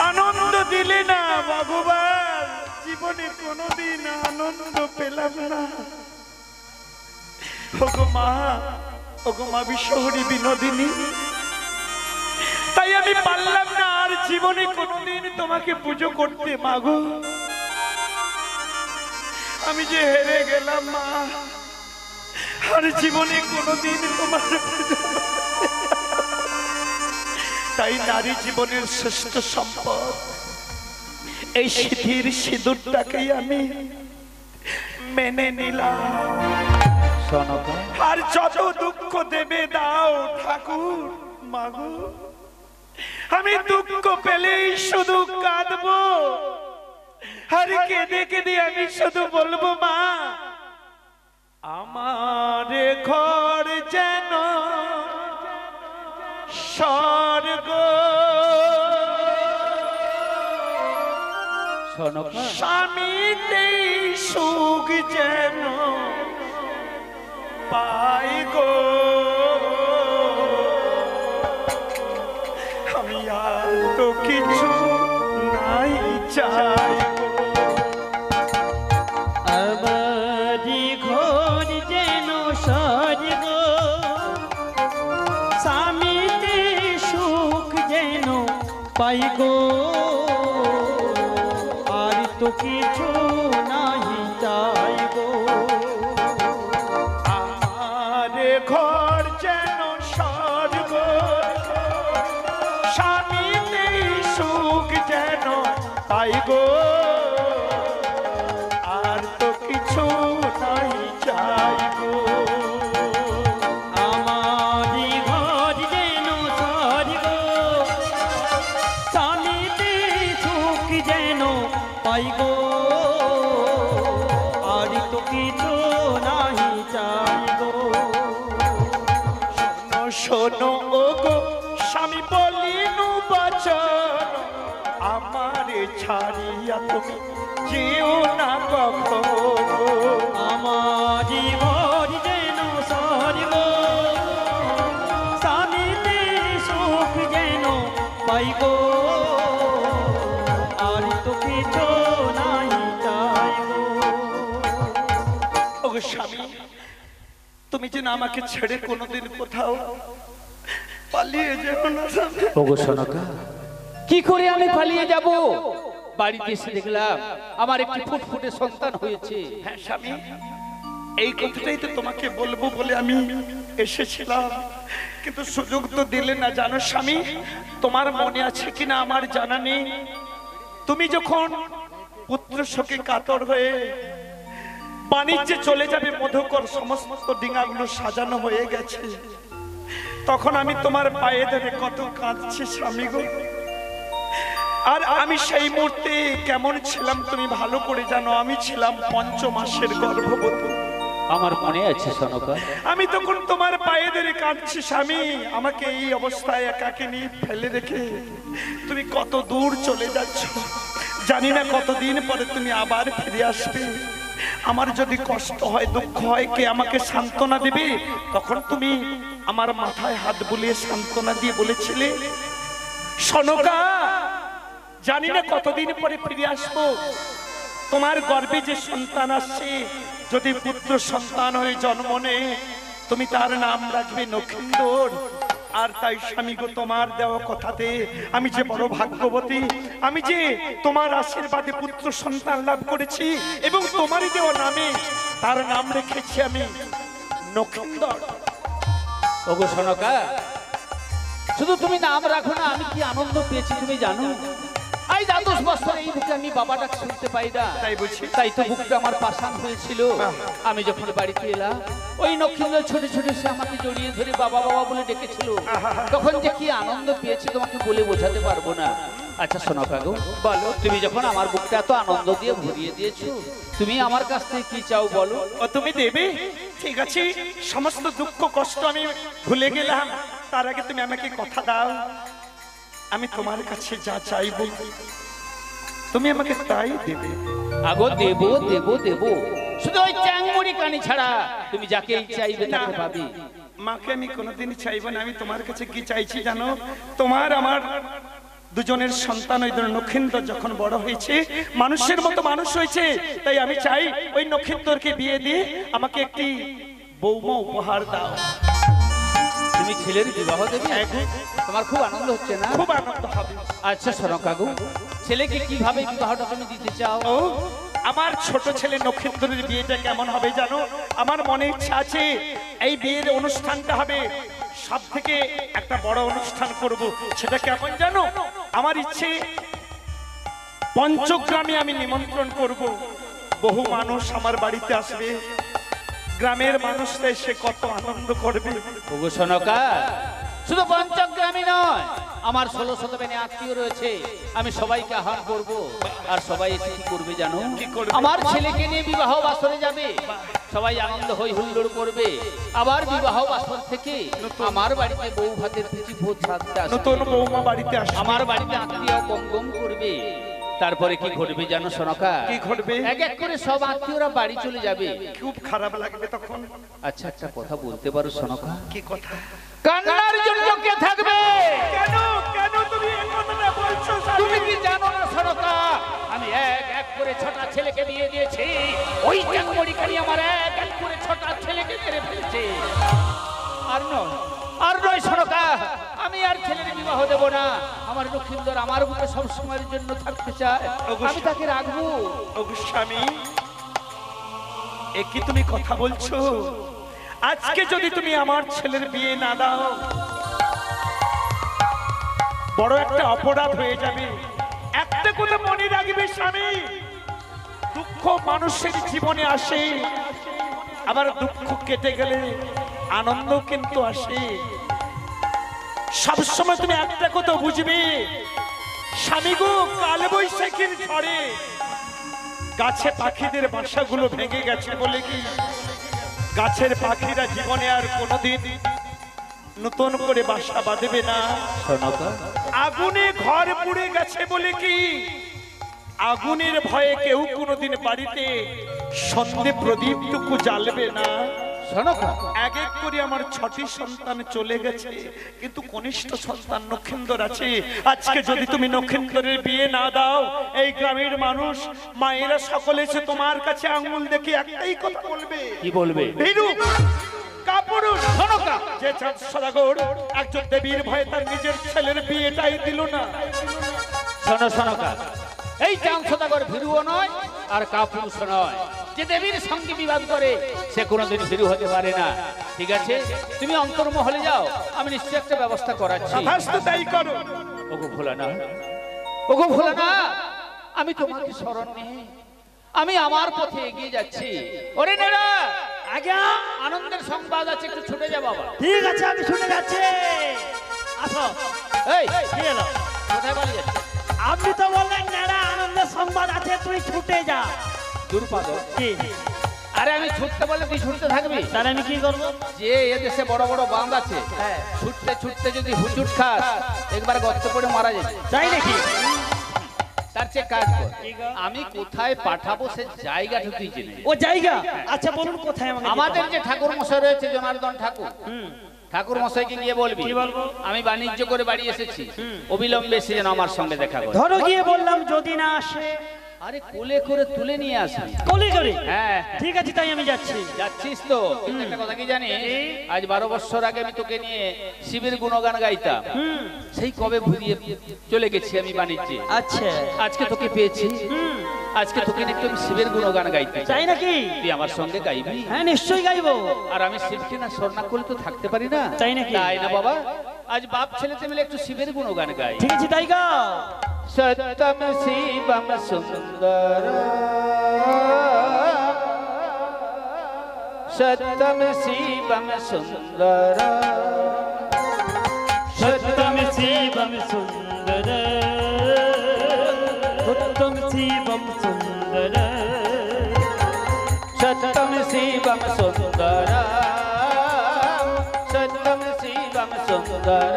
আনন্দ দিলে না ভগবান। জীবনে কোনোদিন আনন্দ পেলাম না। ওগো মা, ওগো মা বিশ্বহরি বিনোদিনী, তাই আমি পারলাম না আর জীবনে কোনোদিন তোমাকে পুজো করতে। মাগো, আমি যে হেরে গেলাম মা, আর জীবনে কোনোদিন তোমার পুজো করতে। তাই নারী জীবনের শ্রেষ্ঠ সম্পদ এই সিঁথির সিঁদুরটাকেই আমি মেনে নিলাম। আর যত দুঃখ দেবে দাও ঠাকুর। মাগো, আমি দুঃখ পেলেই শুধু কাঁদবো, আর কেঁদে কেঁদে আমি শুধু বলবো মা, আমার ঘর যেন স্বর্গ, স্বামীতে সুখ যেন পাই গো। আমি আর তো কিছু নাই চাই গো। আমার ঘর যেন স্বর্গ, পাই গো আর তো কিছু নাহি চাই গো আমার ঘর যেন স্বর্গ, স্বামীতে সুখ যেন পাই গো আর তো কিছু নাই চাই গো। আমারি ঘর যেন স্বর্গ, স্বামীতে সুখ যেন পাই গো আর তো কিছু নাহি চাই গো শোনো ও গো স্বামী বলিনু বচন, আমারে ছাড়িয়া তুমি যেও না কখনো। আমারি ঘর যেন স্বর্গ, স্বামীতে সুখ যেন পাই গো আর তো কিছু নাহি চাই গো ওগো স্বামী, তুমি যেন আমাকে ছেড়ে কোনোদিন কোথাও পালিয়ে যেও না স্বামী। ওগো সনকা, কি করে আমি পালিয়ে যাব? বাড়িতে এসে দেখলাম আমার একটি ফুটফুটে সন্তান হয়েছে। হ্যাঁ স্বামী, এই কথাটাই তো তোমাকে বলবো বলে আমি এসেছিলাম, কিন্তু সুযোগ তো দিলে না। জানো স্বামী, তোমার মনে আছে কিনা আমার জানা নেই, তুমি যখন পুত্র শোকে কাতর হয়ে বাণিজ্যে চলে যাবে মধুকর, সমস্ত ডিঙাগুলো সাজানো হয়ে গেছে, তখন আমি তোমার পায়ে ধরে কত কাঁদছি স্বামী গো। আর আমি সেই মুহূর্তে কেমন ছিলাম তুমি ভালো করে জানো। আমি ছিলাম 5 মাসের গর্ভবতী। আমার মনে আছে সনকা, আমি তখন তোমার পায়ে ধরে কাঁদছি স্বামী, আমাকে এই অবস্থায় একাকে নিয়ে ফেলে রেখে তুমি কত দূর চলে যাচ্ছ। জানি না কতদিন পরে তুমি আবার ফিরে আসবে। আমার যদি কষ্ট হয়, দুঃখ হয়, কে আমাকে সান্ত্বনা দেবে? তখন তুমি আমার মাথায় হাত বুলিয়ে সান্ত্বনা দিয়ে বলেছিলে, সনকা জানি না কতদিন পরে ফিরে আসবো, তোমার গর্ভে যে সন্তান আসছে যদি পুত্র সন্তান হয়ে জন্ম নেয়, তুমি তার নাম রাখবে নক্ষিন্দর। আর তাই স্বামী গো, তোমার দেওয়া কথাতে আমি যে বড় ভাগ্যবতী, আমি যে তোমার আশীর্বাদে পুত্র সন্তান লাভ করেছি এবং তোমারই দেওয়া নামে তার নাম রেখেছি আমি নক্ষিন্দর। ওগো সনকা, শুধু তুমি নাম রাখো না, আমি কি আনন্দ পেয়েছি তুমি জানো? আজ 10 বছর এই বুকে আমি বাবাটা শুনতে পাই না, তাই বলছি। তাই তো বুকটা আমার পাষাণ হয়েছিল। আমি যখন বাড়িতে এলাম, ওই নক্ষিন্দর ছোট ছোট সে আমাকে জড়িয়ে ধরে বাবা বাবা বলে ডেকেছিল, তখন যে কি আনন্দ পেয়েছি তোমাকে বলে বোঝাতে পারবো না। আচ্ছা সনকা গো, বলো, তুমি যখন আমার বুকটা এত আনন্দ দিয়ে ভরিয়ে দিয়েছো, তুমি আমার কাছ থেকে কি চাও বলো? ও তুমি দেবে? ঠিক আছে, সমস্ত দুঃখ কষ্ট আমি ভুলে গেলাম। তার আগে তুমি আমাকে কথা দাও, আমি তোমার কাছে যা চাইবো তুমি আমাকে তাই দেবে। আগো দেবো দেবো দেবো, শুধু ওই চ্যাংমুড়ি কানি ছাড়া তুমি যাকে চাইবে তাকে পাবে। মাকে আমি কোনোদিনই চাইবো না। আমি তোমার কাছে কি চাইছি জানো? তোমার আমার দুজনের সন্তান ওই নক্ষিন্দর যখন বড় হয়েছে, মানুষের মতো মানুষ হয়েছে, তাই আমি চাই ওই নক্ষিন্দরকে বিয়ে দিয়ে আমাকে একটি বৌমা উপহার দাও। তুমি ছেলের বিবাহ দেবে? তোমার খুব আনন্দ হচ্ছে না? খুব আনন্দ হবে। আচ্ছা সনকা গো, ছেলেকে কিভাবে বিবাহটা তুমি দিতে চাও? ও আমার ছোট ছেলে নক্ষত্রের বিয়েটা কেমন হবে জানো? আমার মনে ইচ্ছা আছে এই বিয়ের অনুষ্ঠানটা হবে সব থেকে একটা বড় অনুষ্ঠান করব। সেটা কেমন জানো? আমার ইচ্ছে পঞ্চগ্রামে আমি নিমন্ত্রণ করব, বহু মানুষ আমার বাড়িতে আসবে, গ্রামের মানুষরা এসে কত আনন্দ করবে। ওগো সনকা, শুধু পঞ্চগ্রামই নয়, আমার 16 শতবেনী আত্মীয় রয়েছে, আমি সবাইকে আহ্বান করব। আর সবাই এসে কি করবে জানো? আমার ছেলেকে নিয়ে বিবাহ বাসরে যাবে, সবাই আনন্দ হই হুল্লোড় করবে। আবার বিবাহ বাসর থেকে আমার বাড়িতে বউ ভাতের কিছু ভোজ থাকতে আসবে, নতুন বৌমা বাড়িতে আসবে, আমার বাড়িতে আত্মীয় গম করবে। তারপরে কি ঘটবে জানো সনকা? কি ঘটবে? এক এক করে সব আত্মীয়রা বাড়ি চলে যাবে। খুব খারাপ লাগবে তখন। আচ্ছা একটা কথা বলতে পারো সনকা? কি কথা? কান্নার জন্য কে থাকবে? কেন কেন তুমি এই কথাটা বলছো? তুমি কি জানো না সনকা, আমি এক এক করে 6টা ছেলেকে বিয়ে দিয়েছি, ওই চাকরি কানি আমার এক এক করে 6টা ছেলেকে মেরে ফেলেছে। আর নয় সনকা, আমি আর ছেলের বিবাহ দেব না। আমার লক্ষিন্দর আমার বুকে সব সময়ের জন্য থাকতে চায়, আমি তাকে রাখবো। ওগো স্বামী, একই তুমি কথা বলছো? আজকে যদি তুমি আমার ছেলের বিয়ে না দাও, বড় একটা অপরাধ হয়ে যাবে। একটা কথা মনে রাখবে স্বামী, দুঃখ মানুষের জীবনে আসে, আবার দুঃখ কেটে গেলে আনন্দ কিন্তু আসে। সবসময় তুমি একটা কথা বুঝবে স্বামী গো, কাল বৈশাখীর ঝড়ে গাছে পাখিদের বাসাগুলো ভেঙে গেছে বলে কি গাছের পাখিরা জীবনে আর কোনোদিন নতুন করে বাসা বাঁধবে না? আগুনে ঘর পুড়ে গেছে বলে কি আগুনের ভয়ে কেউ কোনোদিন বাড়িতে সন্ধে প্রদীপটুকু জ্বালবে না? এক এক করে আমার 6টি সন্তান চলে গেছে, কিন্তু কনিষ্ঠ সন্তান নক্ষেন্দর আছে। আজকে যদি তুমি নক্ষেন্দরের বিয়ে না দাও, এই গ্রামের মানুষ মায়েরা সকলে এসে তোমার কাছে আঙ্গুল দেখে একটাই কথা বলবে। কি বলবে? ভীরু কাপুরুষ যে চাঁদ সদাগর একজন দেবীর ভয়ে তার নিজের ছেলের বিয়েটাই দিল না। শোনো শোনকা, এই চাঁদ সদাগর ভীরুও নয় আর কাপুরুষও নয়। যে দেবীর সঙ্গে বিবাদ করে সে কোনোদিন ভীরু হতে পারে না। ঠিক আছে, তুমি অন্তর্মহলে যাও, আমি নিশ্চয়ই একটা ব্যবস্থা করাচ্ছি। তাই করো। ওগো ভোলানাথ, ওগো ভোলানাথ, আমি তোমাকে শরণ নিয়ে আমি আমার পথে এগিয়ে যাচ্ছি। ওরে নেড়া, আজ্ঞা, আনন্দের সংবাদ আছে, একটু ছুটে যা বাবা। ঠিক আছে, আমি শুনে যাচ্ছি। আসো। এই কি হলো? কোথায় পালিয়ে যাচ্ছিস? আপনি তো বললেন নেড়া, আনন্দের সংবাদ আছে, তুই ছুটে যা। দুর্পাদ, কি? আরে আমি ছুটতে বললে তুই ছুটতে থাকবি? তাহলে আমি কি করবো? যে এদেশে বড় বড় বাঁধ আছে, ছুটতে ছুটতে যদি হুচুট খাস একবার গর্তে পড়ে মারা যাবে। তাই নাকি? তার চেয়ে কাজ কর, আমি কোথায় পাঠাবো সে জায়গাটা তুই জেনে। ও জায়গা? আচ্ছা বলুন কোথায় আমাকে? আমাদের যে ঠাকুর মশাই রয়েছে জনার্দন ঠাকুর, ঠাকুর মশাইকে গিয়ে বলবি আমি বাণিজ্য করে বাড়ি এসেছি, অবিলম্বে এসে যেন আমার সঙ্গে দেখা করে। ধরো গিয়ে বললাম যদি না আসে? আরে কোলে করে তুলে নিয়ে আসবি। কোলে করে? হ্যাঁ ঠিক আছে, তাই আমি যাচ্ছি। যাচ্ছিস তো? কিন্তু একটা কথা কি জানিস, আজ 12 বছর আগে আমি তোকে নিয়ে শিবের গুণগান গাইতাম, সেই কবে ভুলিয়ে চলে গেছি আমি বাণিজ্যে। আচ্ছা, আজকে তোকে পেয়েছি, আজকে তোকে নিয়ে আমি শিবের গুণগান গাইতে চাই নাকি? তুই আমার সঙ্গে গাইবি? হ্যাঁ নিশ্চয়ই গাইবো। আর আমি শিবকে না স্মরণ করলে তো থাকতে পারি না। তাই নাকি? তাই না বাবা, আজ বাপ ছেলেতে মিলে একটু শিবের গুণগান গাই। ঠিক আছে, তাই গাও। সত্যম শিবম সুন্দর, সত্যম শিবম সুন্দর, সত্যম শিবম সুন্দর, সত্যম শিবম সুন্দর, সত্যম শিবম সুন্দর, সত্যম শিবম সুন্দর,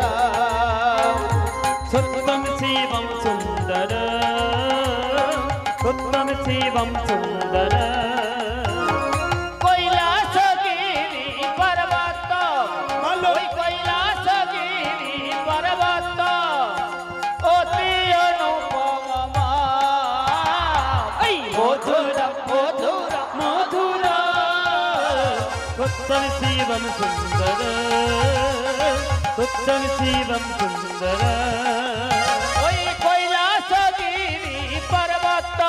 সত্যম শিবম সুন্দর, সত্যম শিবম সুন্দর। কৈলাসগিরি পর্বত, ওই কৈলাসগিরি পর্বত অতি অনুপম, এই মধুর মধুর মধুর, সত্যম শিবম সুন্দর, সত্যম শিবম সুন্দর। ওই কৈলাসগিরি পর্বত,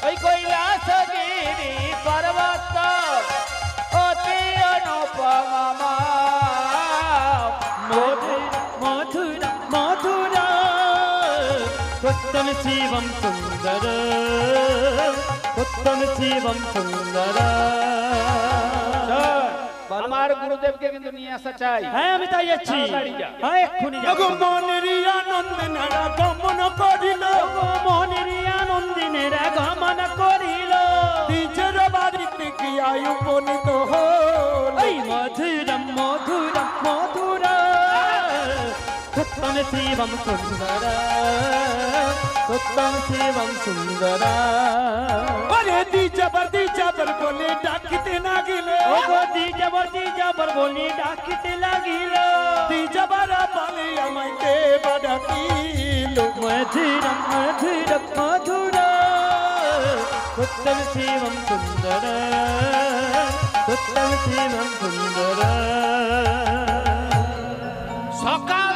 ওই কৈলাসগিরি পর্বত অতি অনুপম, মধুর মধুর মধুর, সত্যম শিবম সুন্দর, সত্যম শিবম সুন্দর। আমার গুরুদেবকে কিন্তু নিয়ে আসা চাই। হ্যাঁ আমি তাই যাচ্ছি। তাড়াতাড়ি যা। হ্যাঁ এক্ষুনি যাচ্ছি। মনের আনন্দে নারা গমন করিল, মনের আনন্দিনেরা গমন করিল, নিজের বাড়িতে গিয়া উপনীত হল। এই মধুর মধুর মধুর, সত্যম শিবম সুন্দর, সত্যম শিবম সুন্দর। আরে দিজাবার বলে ডাকিতে না গেলে, ও গো দিজাবার বলি ডাকিতে লাগিল, দিজাবারা বলে আমাকে ডাকিল। মধুর মধুর মধুর, সত্যম শিবম সুন্দর, সত্যম শিবম সুন্দর। সকাল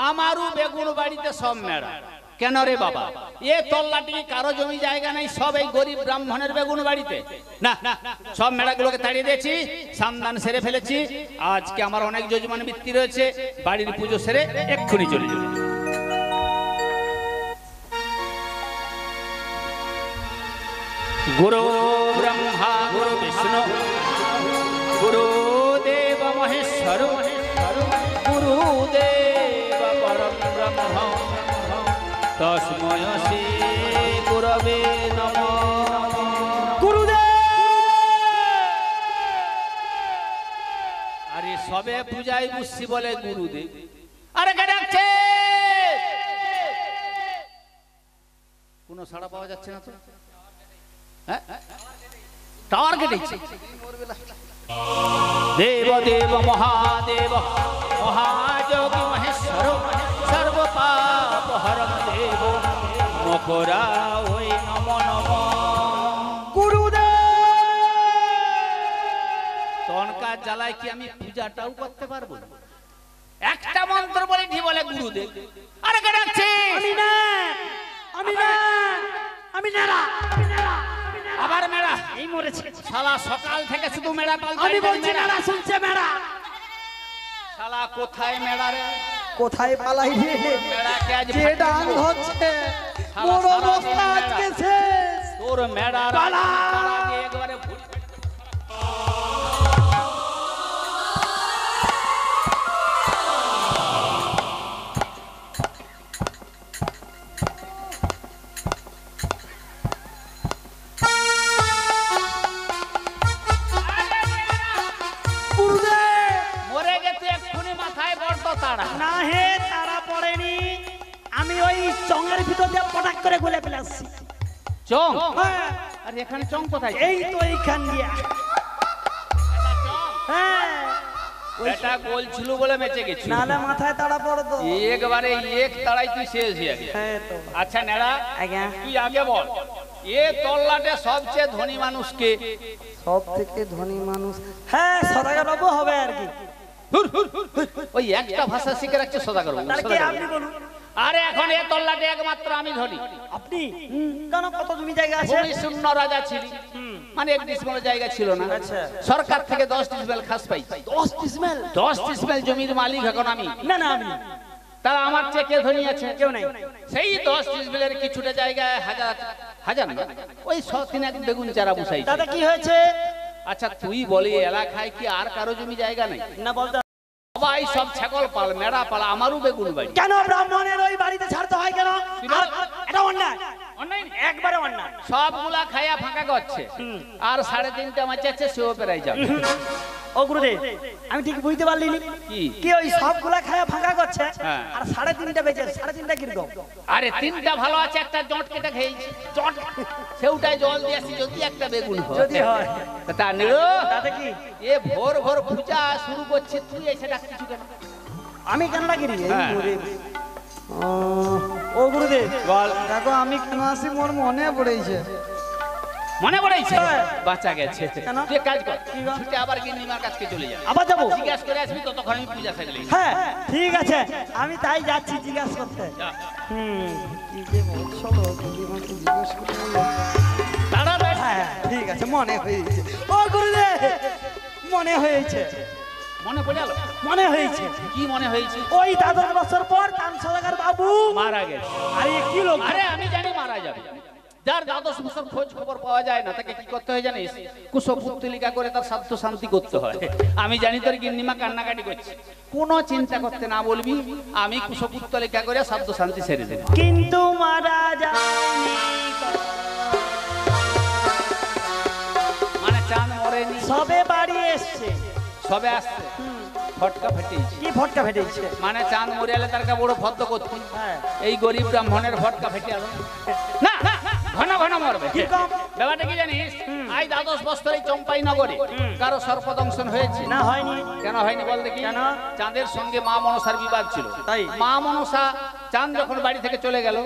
আমারও বেগুন বাড়িতে সব মেড়া। কেন রে বাবা, এ তল্লাটি কারো জমি জায়গা নাই, সব এই গরিব ব্রাহ্মণের বেগুন বাড়িতে। না, সব মেড়াগুলোকে তাড়িয়ে দিয়েছি, সামদান সেরে ফেলেছি। আজকে আমার অনেক যজমান বৃত্তি রয়েছে, বাড়ির পুজো সেরে এক্ষুনি চলে যাবে। গুরু ব্রহ্মা গুরু বিষ্ণু গুরুদেব মহেশ্বর গুরুদেব পরম ব্রহ্ম তস্মৈ শ্রী গুরবে নমঃ। আরে সবে পূজায় বুঝছি বলে গুরুদেব। আরে কে ডাকছে? কোনো সাড়া পাওয়া যাচ্ছে না তো। টাওয়ার কেটেছে। দেব দেব মহাদেব মহাযোগী মহেশ্বর সর্ব পাপ হরম দেব মকরা ওই নম নম গুরুদেব। তনকার জ্বালায় কি আমি পূজাটাও করতে পারবো না? একটা মন্ত্র বলে ঠিক বলে গুরুদেব। আরে কে ডাকছে? আমি না, আমি না, আমি না, আমি না। আবার মেড়া এই মরেছে শালা, সকাল থেকে শুধু মেড়া পাল্টা। আমি বলছি মেড়া শুনছে মেড়া। শালা কোথায় মেড়া রে? কোথায় পালাই রে? মেড়া কে আজ যে ডাং হচ্ছে মোর অবস্থা আজকে শেষ। তোর মেড়া পালা একবারে না হে, তারা পড়েনি। আমি ওই চঙের ভিতর দিয়ে পটাক করে গুলে ফেলেছি। চং? আর এখানে চং কোথায়? এই তো এইখান দিয়া। হ্যাঁ, এটা গোল ছিল বলে বেঁচে গেছি, নালে মাথায় তাড়া পড়তো। একবারে এক তাড়াই তুই শেষ হয়ে গেছিস। হ্যাঁ তো। আচ্ছা নেড়া, আজ্ঞা, তুই আগে বল, এ তল্লাটে সবচেয়ে ধনী মানুষকে? সব থেকে ধনী মানুষ হ্যাঁ সদাগর বাবু হবে আর কি। ওই একটা ভাষা শিখে রাখছে সদাগর বাবু। তার কি আপনি বলুন। আরে এখন এ তল্লাটে একমাত্র আমি ধনী। আপনি কেন? কত জমি জায়গা আছে? ভূমি শূন্য রাজা ছিলি, মানে এক ডিসমেল জায়গা ছিল না। আচ্ছা। সরকার থেকে 10 ডিসমেল খাস পাই। 10 ডিসমেল? 10 ডিসমেল জমির মালিক এখন আমি। না না, আমি। তারা আমার চেয়ে কে ধনী আছে? কেউ নাই। সেই 10 ডিসমেলের কিছুটা জায়গায় হাজার হাজার না, ওই 100-3 বেগুন চারা বসাই। দাদা কি হয়েছে? আচ্ছা তুই বলি এলাকায় কি আর কারো জমি জায়গা নেই? না বলতে। সবাই সব ছাগল পাল, মেড়া পাল, আমারও বেগুন বাড়ি। কেন ব্রাহ্মণের ওই বাড়িতে ছাড়তে হয় কেন? এটা অন্যায়, অন্যায় একবারে অন্যায়। সবগুলা খাইয়া ফাঁকা করছে, আর 3.5টা মাচাচ্ছে সেও পেরাই যাবে। ও গুরুদেব, আমি ঠিক বুঝতে পারলি কি কি ওই সবগুলা খায়া ফাঁকা করছে, হ্যাঁ। আর 3.5টা বেঁচে, 3.5টা কিরকম? আরে 3টা ভালো আছে, একটা জট কেটে খেয়েছি, জট সেউটাই জল দিয়েছি, যদি একটা বেগুন হয়। যদি হয় তা নিরো তাতে কি? এ ভোর ভোর পূজা শুরু করছে, তুই এসে ডাকছিস কেন? আমি কেন লাগিনি? হ্যাঁ। ও গুরুদেব বল। দেখো আমি কেন আসি, মোর মনে পড়েছে। মনে পড়েছে? হ্যাঁ। বাঁচা গেছে। কেন? তুই এক কাজ কর, কি গো? ছুটে আবার গিন্নিমার কাছকে চলে যা, আবার যাবো? জিজ্ঞাসা করে আসবি, ততক্ষণ আমি পূজা সাজলে। হ্যাঁ ঠিক আছে, আমি তাই যাচ্ছি জিজ্ঞাসা করতে। কি যে বলছো, দিদিমাকে জিজ্ঞেস করে নিলে। তাড়াতাড়ি। হ্যাঁ ঠিক আছে, মনে হয়েছে। ও গুরুদেব, মনে হয়েছে, মনে পড়ে গেল? মনে হয়েছে। কি মনে হয়েছে? ওই 10 বছর পর কান সদাগর বাবু মারা গেছে। আরে কি লোক? আরে আমি জানি মারা যাবে। যার 10 বছর খোঁজ খবর পাওয়া যায় না, তাকে কি করতে হয় জানিস? কুশপুত্তলিকা করে তার সাধ্য শান্তি করতে হয়। আমি জানি তোর গিন্নিমা কান্নাকাটি করছে, কোনো চিন্তা করতে না বলবি, আমি কুশপুত্তলিকা করে সাধ্য শান্তি সেরে দেব। কিন্তু মারা যায়নি, মানে চাঁদ মরেনি, সবে বাড়ি এসছে। সবে আসছে, ফটকা ফেটেছে। কি ফটকা ফেটেছে? মানে চাঁদ মরে এলে তার বড় ভদ্র করতে, হ্যাঁ। এই গরিব ব্রাহ্মণের ফটকা ফেটে আলো না, ঘন ঘন মরবে। কি কম? ব্যাপারটা কি জানিস? আজ 10 বছর এই চম্পাই নগরে কারো সর্পদংশন হয়েছে না হয়নি। কেন হয়নি বল দেখি? কেন? চাঁদের সঙ্গে মা মনসার বিবাদ ছিল, তাই? মা মনসা চাঁদ যখন বাড়ি থেকে চলে গেল,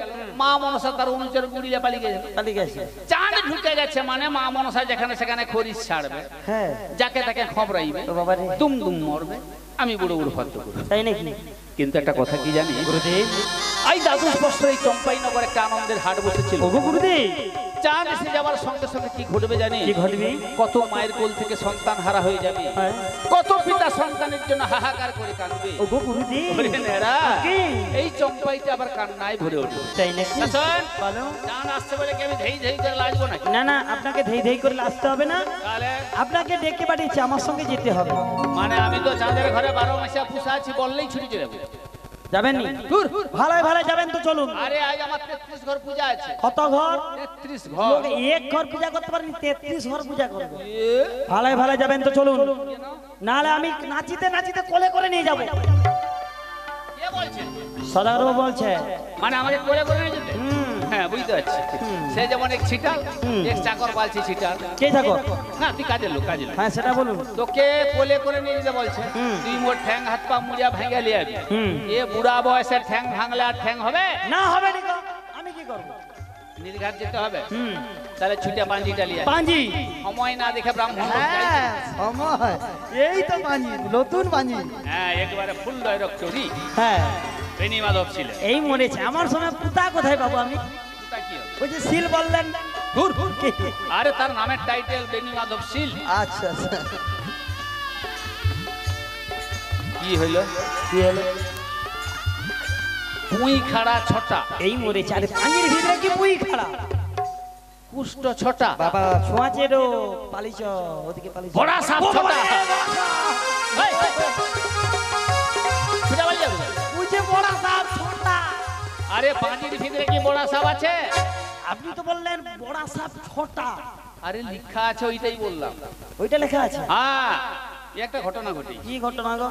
মা মনসা তার অনুচর গুড়িয়ে পালিয়ে গেছে। চাঁদ ঢুকে গেছে মানে মা মনসা যেখানে সেখানে খরিস ছাড়বে, হ্যাঁ যাকে তাকে খবরাইবে, ও বাবা রে, দুম দুম মরবে। আমি বুড়ো বুড়ো ফত করব, তাই নাকি? কিন্তু একটা কথা কি জানি গুরুদেব, এই দ্বাদশ বছর এই চম্পাইনগর একটা আনন্দের হাট বসেছিল। ওগো গুরুদেব, চাঁদ এসে যাওয়ার সঙ্গে সঙ্গে কি ঘটবে জানি? কি ঘটবে? কত মায়ের কোল থেকে সন্তান হারা হয়ে যাবে, হ্যাঁ। কত পিতা সন্তানের জন্য হাহাকার করে কাঁদবে। ওগো গুরুদেব, ওরে নেরা, কি? এই চম্পাইটা আবার কান্নায় ভরে উঠবে। তাই নাকি? শোন, বলো। চাঁদ আসছে বলে কি আমি ধেই ধেই করে লাজবো নাকি? না না, আপনাকে ধেই ধেই করে আসতে হবে না, তাহলে আপনাকে ডেকে পাঠিয়েছি, আমার সঙ্গে যেতে হবে। মানে আমি তো চাঁদের ঘরে 12 মাসে পুষা আছি, বললেই ছুটি চলে যাবো। যাবেন নি? ভালোই ভালো যাবেন তো চলুন। আরে আজ আমার 33 ঘর পূজা আছে। কত ঘর? 33 ঘর। লোক এক ঘর পূজা করতে পারেনি, 33 ঘর পূজা করবে। ভালোই ভালো যাবেন তো চলুন, নাহলে আমি নাচিতে নাচিতে কোলে করে নিয়ে যাব। কে বলছে? সদাগর বলছে। মানে আমাকে কোলে করে নিয়ে যেতে? হ্যাঁ বুঝতে পারছি। সে যেমন এক ছিটাল, এক চাকর পালছে ছিটাল। কে থাকো? না তুই কাজের লোক, কাজের লোক। হ্যাঁ সেটা বলুন। তোকে কোলে করে নিয়ে যেতে বলছে, তুই মোর ঠ্যাং হাত পা মুড়িয়া ভেঙে লিয়ে আবি। এ বুড়া বয়সে ঠ্যাং ভাঙলে আর ঠ্যাং হবে না? হবে নি গো, আমি কি করব? নীলঘাট যেতে হবে। তাহলে ছুটে পাঞ্জিটা লিয়ে আয়। পাঞ্জি সময় না দেখে ব্রাহ্মণ লোক যাইছে। হ্যাঁ সময়, এই তো পাঞ্জি, নতুন পাঞ্জি। হ্যাঁ একবারে ফুল ডয়রক চুরি হ্যাঁ বেনি মাধব ছিল। এই মরেছে, আমার সময় পুতা কোথায় পাবো আমি? তা কি হবে? ওই যে সিল বললেন। দূর। আরে তার নামের টাইটেল বেনি মাধব শীল। আচ্ছা আচ্ছা, কি হইল? কি হলো? পুই খাড়া ছটা, এই মরেছে। আরে পাঞ্জির ভিতরে কি পুই খাড়া? কুষ্ঠ ছটা, বাবা ছোঁয়াচেরও পালিছ, ওদিকে পালিছ। বড়া সাপ ছটা। এই, ছুটে বাড়ি যাবে। ওই যে বড়া সাপ ছোটা। আরে পানির ভিতরে কি বড়া সাপ আছে? আপনি তো বললেন বড়া সাপ ছোটা। আরে লেখা আছে, ওইটাই বললাম। ওইটা লেখা আছে? হ্যাঁ, এই একটা ঘটনা ঘটি। কি ঘটনা গো?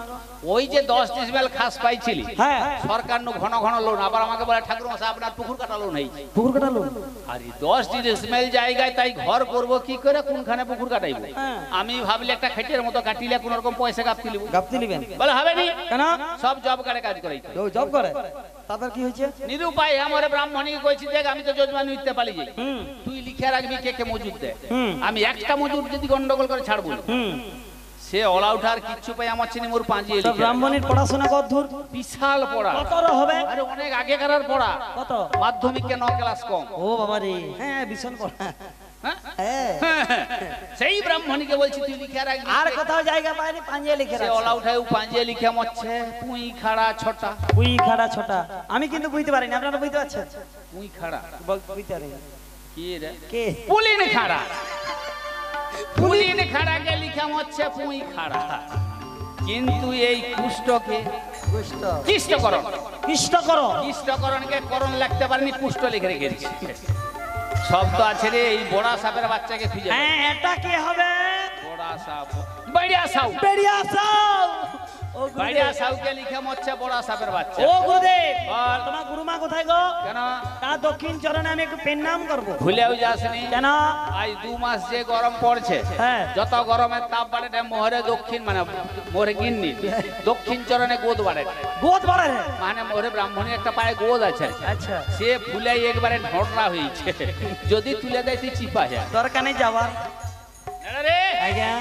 ওই যে 10 ডিসমেল খাস পাইছিলি, হ্যাঁ সরকার নু ঘন ঘন লোন, আবার আমাকে বলে ঠাকুর মশাই আপনার পুকুর কাটা লোন হয়েছে। পুকুর কাটালো? আরে 10 ডিসমেল জায়গায় তাই ঘর করব কি করে, কোনখানে পুকুর কাটাইব? হ্যাঁ। আমি ভাবলি একটা খেটের মতো কাটিলে কোন রকম পয়সা গাপতি লিব। গাপ্তি নিবেন? বলে হবে নি, কেন? সব জব কার্ডে কাজ করাইতে। ও জব করে, তারপর কি হয়েছে? নিরুপায় আমার ব্রাহ্মণীকে কইছি, দেখ আমি তো যজমান উঠতে পারি যাই, তুই লিখে রাখবি কে কে মজুদ দেয়। আমি একটা মজুদ যদি গন্ডগোল করে ছাড়বো না। সে অলা উঠার কিচ্ছু পাই আমার চিনি মোর পাঁজিয়ে সব লিখে। ব্রাহ্মণের পড়াশোনা কতদূর? বিশাল পড়া। কত হবে? আরে অনেক আগেকার পড়া, কত? মাধ্যমিকে 9 ক্লাস কম। ও বাবা রে, হ্যাঁ ভীষণ পড়া। হ্যাঁ? হ্যাঁ, সেই ব্রাহ্মণীকে বলছি তুই লিখে রাখবি। আর কোথাও জায়গা পায়নি, পাঞ্জিয়ে লিখে সে রাখছে। অলা উঠায় পাঁজিয়ে লিখে মরছে, পুই খাড়া ছটা। পুই খাড়া ছোটা। আমি কিন্তু বুঝতে পারিনি, আপনারা বুঝতে পারছেন? পুই খাড়া বুঝতে পারি। কি রে? কে? পুলিন খাড়া। পুলিন খাড়াকে লিখে মরছে পুই খাড়া। কিন্তু এই কুষ্ঠকে কৃষ্ণকরণ, কৃষ্ণ করো। কৃষ্ণকরণকে করণ লিখতে পারেনি, কুষ্ঠ লিখে রেখেছি। শব্দ আছে রে, এই বড়া সাপের বাচ্চাকে খুঁজে। হ্যাঁ এটা কি হবে? বড়া সাপ, বাইড়া সাউ। বেরিয়া সাউ। ও বাইড়া গুরুদেব, সাউকে লিখে মরছে বড়া সাপের বাচ্চা। ও গুরুদেব, বল। তোমার গুরুমা কোথায় গো? কেন? তার দক্ষিণ চরণে আমি একটু পেন্নাম করবো। ভুলেও যাসনি। কেন? আজ 2 মাস যে গরম পড়ছে, হ্যাঁ। যত গরমের তাপ বাড়ে মোহরে দক্ষিণ মানে মোহরে গিন্নি দক্ষিণ চরণে গোদ বাড়ে। গোদ বাড়ে রে। মানে মোহরে ব্রাহ্মণী একটা পায়ে গোদ আছে, আচ্ছা, সে ফুলে একবারে ঢড়রা হয়েছে, যদি তুলে দেয় তুই চিপা যায়। দরকার নেই যাওয়ার। রে আজ্ঞা,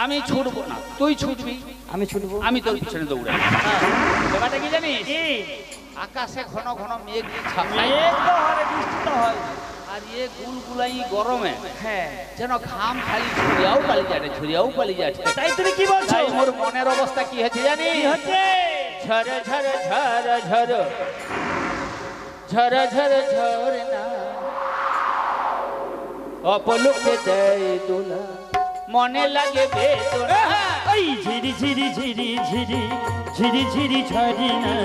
আমি ছুটবো না, তুই ছুটবি, আমি ছুটবো। আমি তোর পিছনে দৌড়াই। ব্যাপারটা কি জানিস? কি? আকাশে ঘন ঘন মেঘ ছাপাই, মেঘ তো হয়, বৃষ্টি তো হয়। আর এ গুলগুলাই গরমে হ্যাঁ, যেন ঘাম খালি ছুরিয়াও পালি যাচ্ছে, ছুরিয়াও পালি যাচ্ছে। তাই তুমি কি বলছো? তাই মোর মনের অবস্থা কি হচ্ছে জানি? কি হচ্ছে? ঝর ঝর ঝর ঝর ঝর ঝর ঝর না অপলোকে দেয় দোলা, মনে লাগে বেদনা। এই ঝিরি ঝিরি ঝিরি ঝিরি ঝিরি ঝিরি ঝরি না,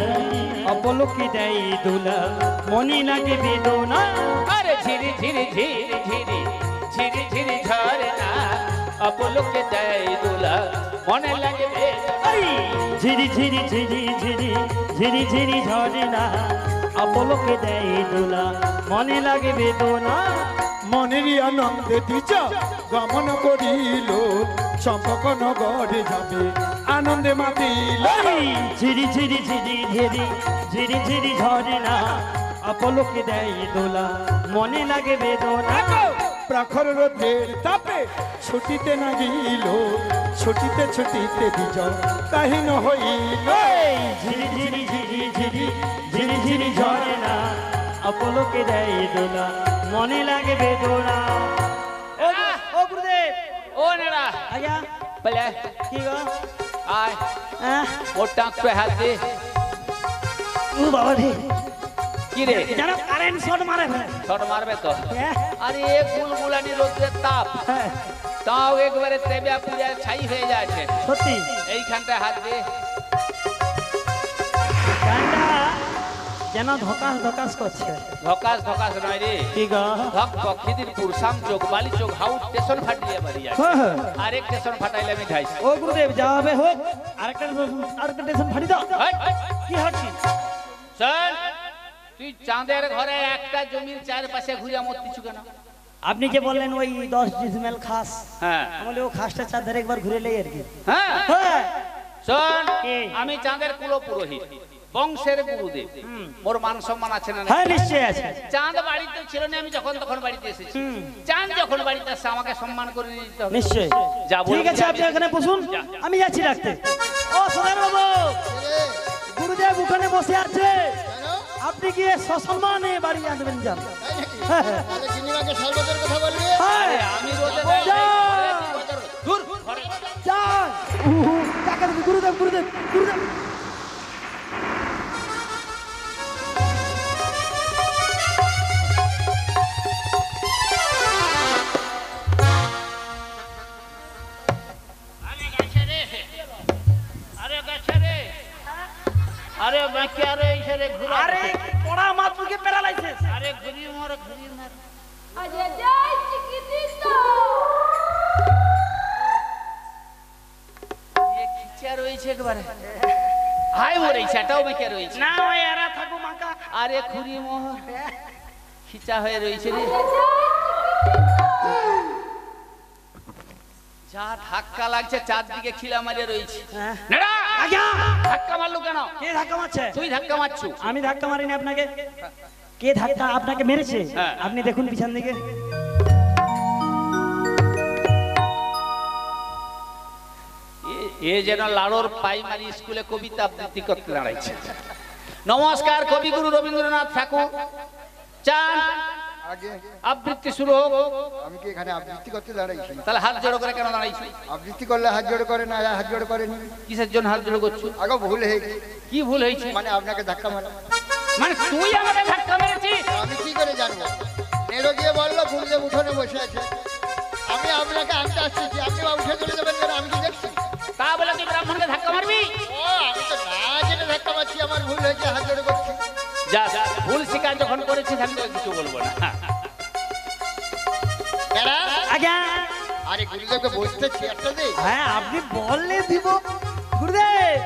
অপলোকে দেয় দোলা, মনে লাগে বেদনা। আরে ঝিরি ঝিরি ঝিরি ঝিরি ঝিরি ঝিরি ঝরে না অপলোকে দেয় দোলা, মনে লাগে বেদনা। এই ঝিরি ঝিরি ঝিরি ঝিরি ঝিরি ঝিরি ঝরে না, অপলোকে দেয় দোলা, মনে লাগে বেদনা। মনেরই আনন্দে তুই গমন করিল চম্পক নগরে যাবে আনন্দে মাতিল ঝিরি ঝিরি ঝিরি ঝিরি ঝিরি ঝিরি ঝরে না আপলোকে দেয় দোলা মনে লাগে বেদনা প্রখর রোদের তাপে ছুটিতে না গিল ছুটিতে ছুটিতে বিজয় কাহিন হইল ঝিরি ঝিরি ঝিরি ঝিরি ঝিরি ঝিরি ঝরে না আপলোকে দেয় দোলা মনে লাগে বেদনা ও গুরুদেব ও নেড়া আজ্ঞা বলে কি গো আয় হ্যাঁ ওর টাক पे হাত দে ও বাবা রে কি রে যেন কারেন্ট শট মারে ফেলে শট মারবে তো হ্যাঁ আরে এক গুলগুলানি রোদের তাপ হ্যাঁ, তাও একবারে তেবিয়া পুরিয়া ছাই হয়ে যাচ্ছে সত্যি এইখানটায় হাত দে গানটা যেন ধকাস ধকাস করছে ধকাস ধকাস নয় রে কি গো ধক পক্ষিদির পুরসাম চোখ বালি চোখ হাউ স্টেশন ফাটিয়ে বাড়ি যায় হ্যাঁ, হ্যাঁ। আরেক স্টেশন ফাটাইলে আমি ঢাইছি ও গুরুদেব যা হবে হোক আরেকটা টেনশন ফাটি দাও কি হচ্ছে শোন তুই চাঁদের ঘরে একটা জমির চারপাশে ঘুরে মরতিছু কেন আপনি যে বললেন ওই 10 ডিসমেল খাস হ্যাঁ বলে ও খাসটা চাঁদের একবার ঘুরে লেই আর কি হ্যাঁ হ্যাঁ শোন কি? আমি চাঁদের কুলো পুরোহিত বংশের গুরুদেব মোর মান সম্মান আছে না হ্যাঁ নিশ্চয় আছে চাঁদ বাড়িতে ছিল না আমি যখন তখন বাড়িতে এসেছি চাঁদ যখন বাড়িতে আসছে আমাকে সম্মান করে নিতে হবে নিশ্চয় যা বলবি ঠিক আছে আপনি এখানে বসুন যা। আমি যাচ্ছি রাখতে ও সোনার বাবু গুরুদেব ওখানে বসে আছে আপনি গিয়ে সসম্মানে বাড়ি আসবেন যান হ্যাঁ, হ্যাঁ। হ্যাঁ, আরে আমি রোদে যা। দূর ঘরে যান টাকা দেবে গুরুদেব গুরুদেব গুরুদেব আরে বাকি আরে ইশারে ঘুরে আরে পড়া মাত্রকে প্যারালাইসিস আরে ঘুরি মার ঘুরি মার ये খিচা রয়েছে একবারে হাই মোরে সেটাও বেঁকে রয়েছে না ওই এরা থাকো মাকা আরে খুরি মোহ খিচা হয়ে রয়েছে রে যা ধাক্কা লাগছে চারদিকে খিলা মারিয়ে রয়েছে হ্যাঁ। নেড়া আজ্ঞা ধাক্কা মারলো কেন কে ধাক্কা মারছে তুই ধাক্কা মারছু আমি ধাক্কা মারিনি আপনাকে কে ধাক্কা আপনাকে মেরেছে হ্যাঁ। আপনি দেখুন পিছন দিকে এ যেন লাড়োর প্রাইমারি স্কুলে কবিতা আবৃত্তি করতে দাঁড়াইছে নমস্কার কবিগুরু রবীন্দ্রনাথ ঠাকুর চান আগে আবৃত্তি শুরু হোক আমি কি এখানে আবৃত্তি করতে দাঁড়াইছি? তাহলে হাত জোড়ো করে কেন দাঁড়াইছি আবৃত্তি করলে হাত জোড় করে না, হাত জোড় করেনি। কিসের জন্য হাত জোড়ো করছো আগে ভুল হয়ে গেছে, কি ভুল হয়েছে মানে আপনাকে ধাক্কা মারা। মানে তুই আমাকে ধাক্কা মেরেছিস আমি কি করে জানবো? নেড়ো গিয়ে বললো গুরুদেব উঠোনে বসে আছে, আমি আপনাকে আনতে আসতেছি, আপনি উঠে চলে যাবেন কেন? আমি কি দেখছি? তা বলে তুই ব্রাহ্মণকে ধাক্কা মারবি ও আমি তো না জেনে ধাক্কা মারছি, আমার ভুল হয়েছে, হাত জোড় করছি। যা ভুল স্বীকার যখন করেছিস আমি তো কিছু বলবো না দাঁড়া। আজ্ঞা আরে গুরুদেবকে বসতে চেয়ারটা দে। হ্যাঁ আপনি বললে দিব গুরুদেব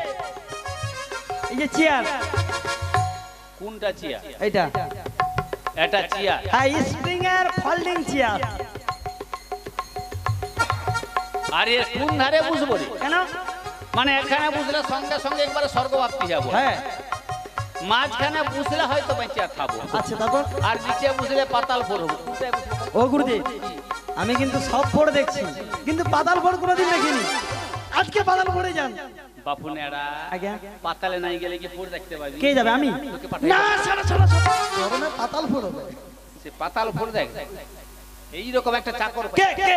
এই যে চেয়ার কোনটা চিয়া এইটা এটা চিয়া হ্যাঁ স্প্রিং এর ফোল্ডিং চেয়ার আরে কোন ধারে বুঝবো রে কেন মানে এখানে বুঝলে সঙ্গে সঙ্গে একবারে স্বর্গ ভাবতে যাবো হ্যাঁ মাঝখানে বুঝলে হয়তো বেঁচে থাকবো আচ্ছা তারপর আর নিচে বুঝলে পাতাল পড়বো ও গুরুদেব আমি কিন্তু সব ফোড় দেখছি কিন্তু পাতাল ফোড় কোনোদিন দেখিনি আজকে পাতাল ফোড়ে যান বাপু নেড়া আজ্ঞা পাতালে নাই গেলে কি পড়ে দেখতে পাবি কে যাবে আমি তোকে পাঠাই না দেব। ছাড়ো ছাড়ো ছাড়ো গরমে পাতাল ফোড় হবে সে পাতাল পড়ে দেখ এইরকম একটা চাকর পাই। কে কে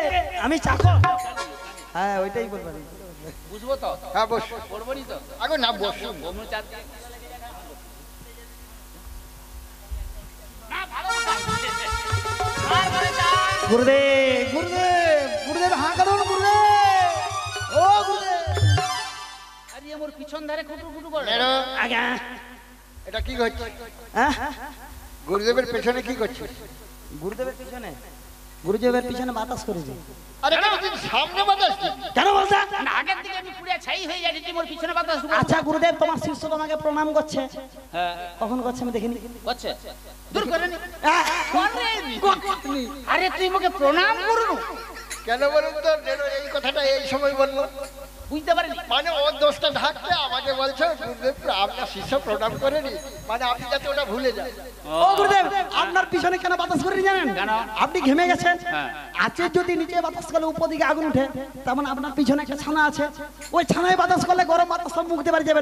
আমি চাকর হ্যাঁ ওইটাই বলবেন বুঝবো তো হ্যাঁ বস, পড়বো নি তো আগে না বসুন। অমনি চার দিকে। না, ভালো কথা। আর বলে যা। গুরুদেব গুরুদেব গুরুদেব হাঁ করুন গুরুদেব ও গুরুদেব আরে আমার পিছন ধারে খুটু খুটু করে নেড়ো, আজ্ঞা এটা কি করছিস? হ্যাঁ গুরুদেবের পেছনে কি করছিস? গুরুদেবের পিছনে গুরুদেবের পিছনে বাতাস করেছে আরে তুই সামনে বাতাস দিবি। কেন বলছা না, আগের দিকে আমি পুড়ে ছাই হয়ে যাচ্ছি তুই মোর পিছনে বাতাস ঢুকাচ্ছিস। আচ্ছা গুরুদেব তোমার শিষ্য তোমাকে প্রণাম করছে হ্যাঁ কখন করছে আমি দেখিনি করছে দূর করে নি আহ, আরে তুই মোকে প্রণাম করু কেন বলুন তো এই কথাটা এই সময় বললো? বুঝতে পারিনি মানে ওর দোষটা ঢাকতে আমাকে বলছে গুরুদেব আপনার শিষ্য প্রণাম করেনি, মানে আপনি যাতে ওটা ভুলে যান। ও গুরুদেব, আপনার পিছনে কেন বাতাস করে জানেন? কেন? আপনি ঘেমে গেছেন। হ্যাঁ। আছে যদি নিচে বাতাস করলে উপর দিকে আগুন উঠে, তেমন মানে আপনার পিছনে একটা ছানা আছে, ওই ছানায় বাতাস করলে গরম বাতাস সব মুখ দিয়ে বাড়ি যাবে।